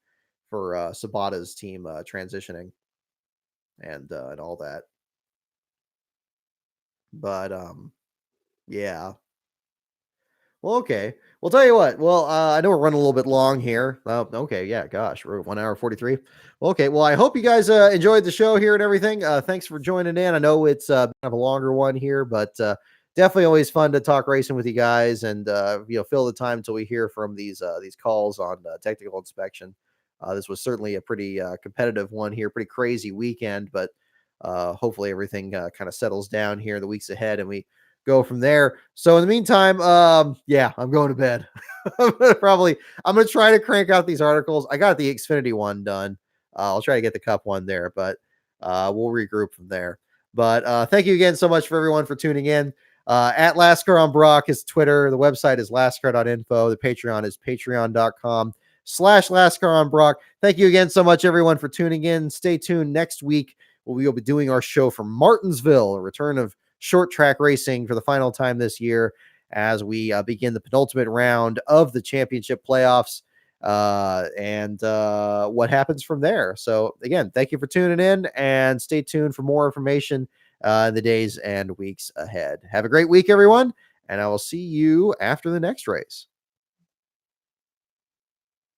for Sabata's team transitioning and all that. But yeah. Well, okay. Well, tell you what. Well, I know we're running a little bit long here. Okay, yeah. Gosh, we're at 1 hour 43. Well, okay. Well, I hope you guys enjoyed the show here and everything. Thanks for joining in. I know it's kind of a longer one here, but definitely always fun to talk racing with you guys and fill the time until we hear from these calls on technical inspection. This was certainly a pretty competitive one here, pretty crazy weekend, but hopefully everything kind of settles down here in the weeks ahead and we go from there. So in the meantime, yeah, I'm going to bed. I'm gonna try to crank out these articles. I got the Xfinity one done. I'll try to get the Cup one there, but we'll regroup from there. But thank you again so much for everyone for tuning in. At Lascar on Brock is Twitter. The website is lascar.info. The Patreon is patreon.com/Lascar on Brock. Thank you again so much, everyone, for tuning in. Stay tuned next week. We will be doing our show from Martinsville, a return of short track racing for the final time this year as we begin the penultimate round of the championship playoffs and what happens from there. So again, thank you for tuning in and stay tuned for more information in the days and weeks ahead. Have a great week, everyone, and I will see you after the next race.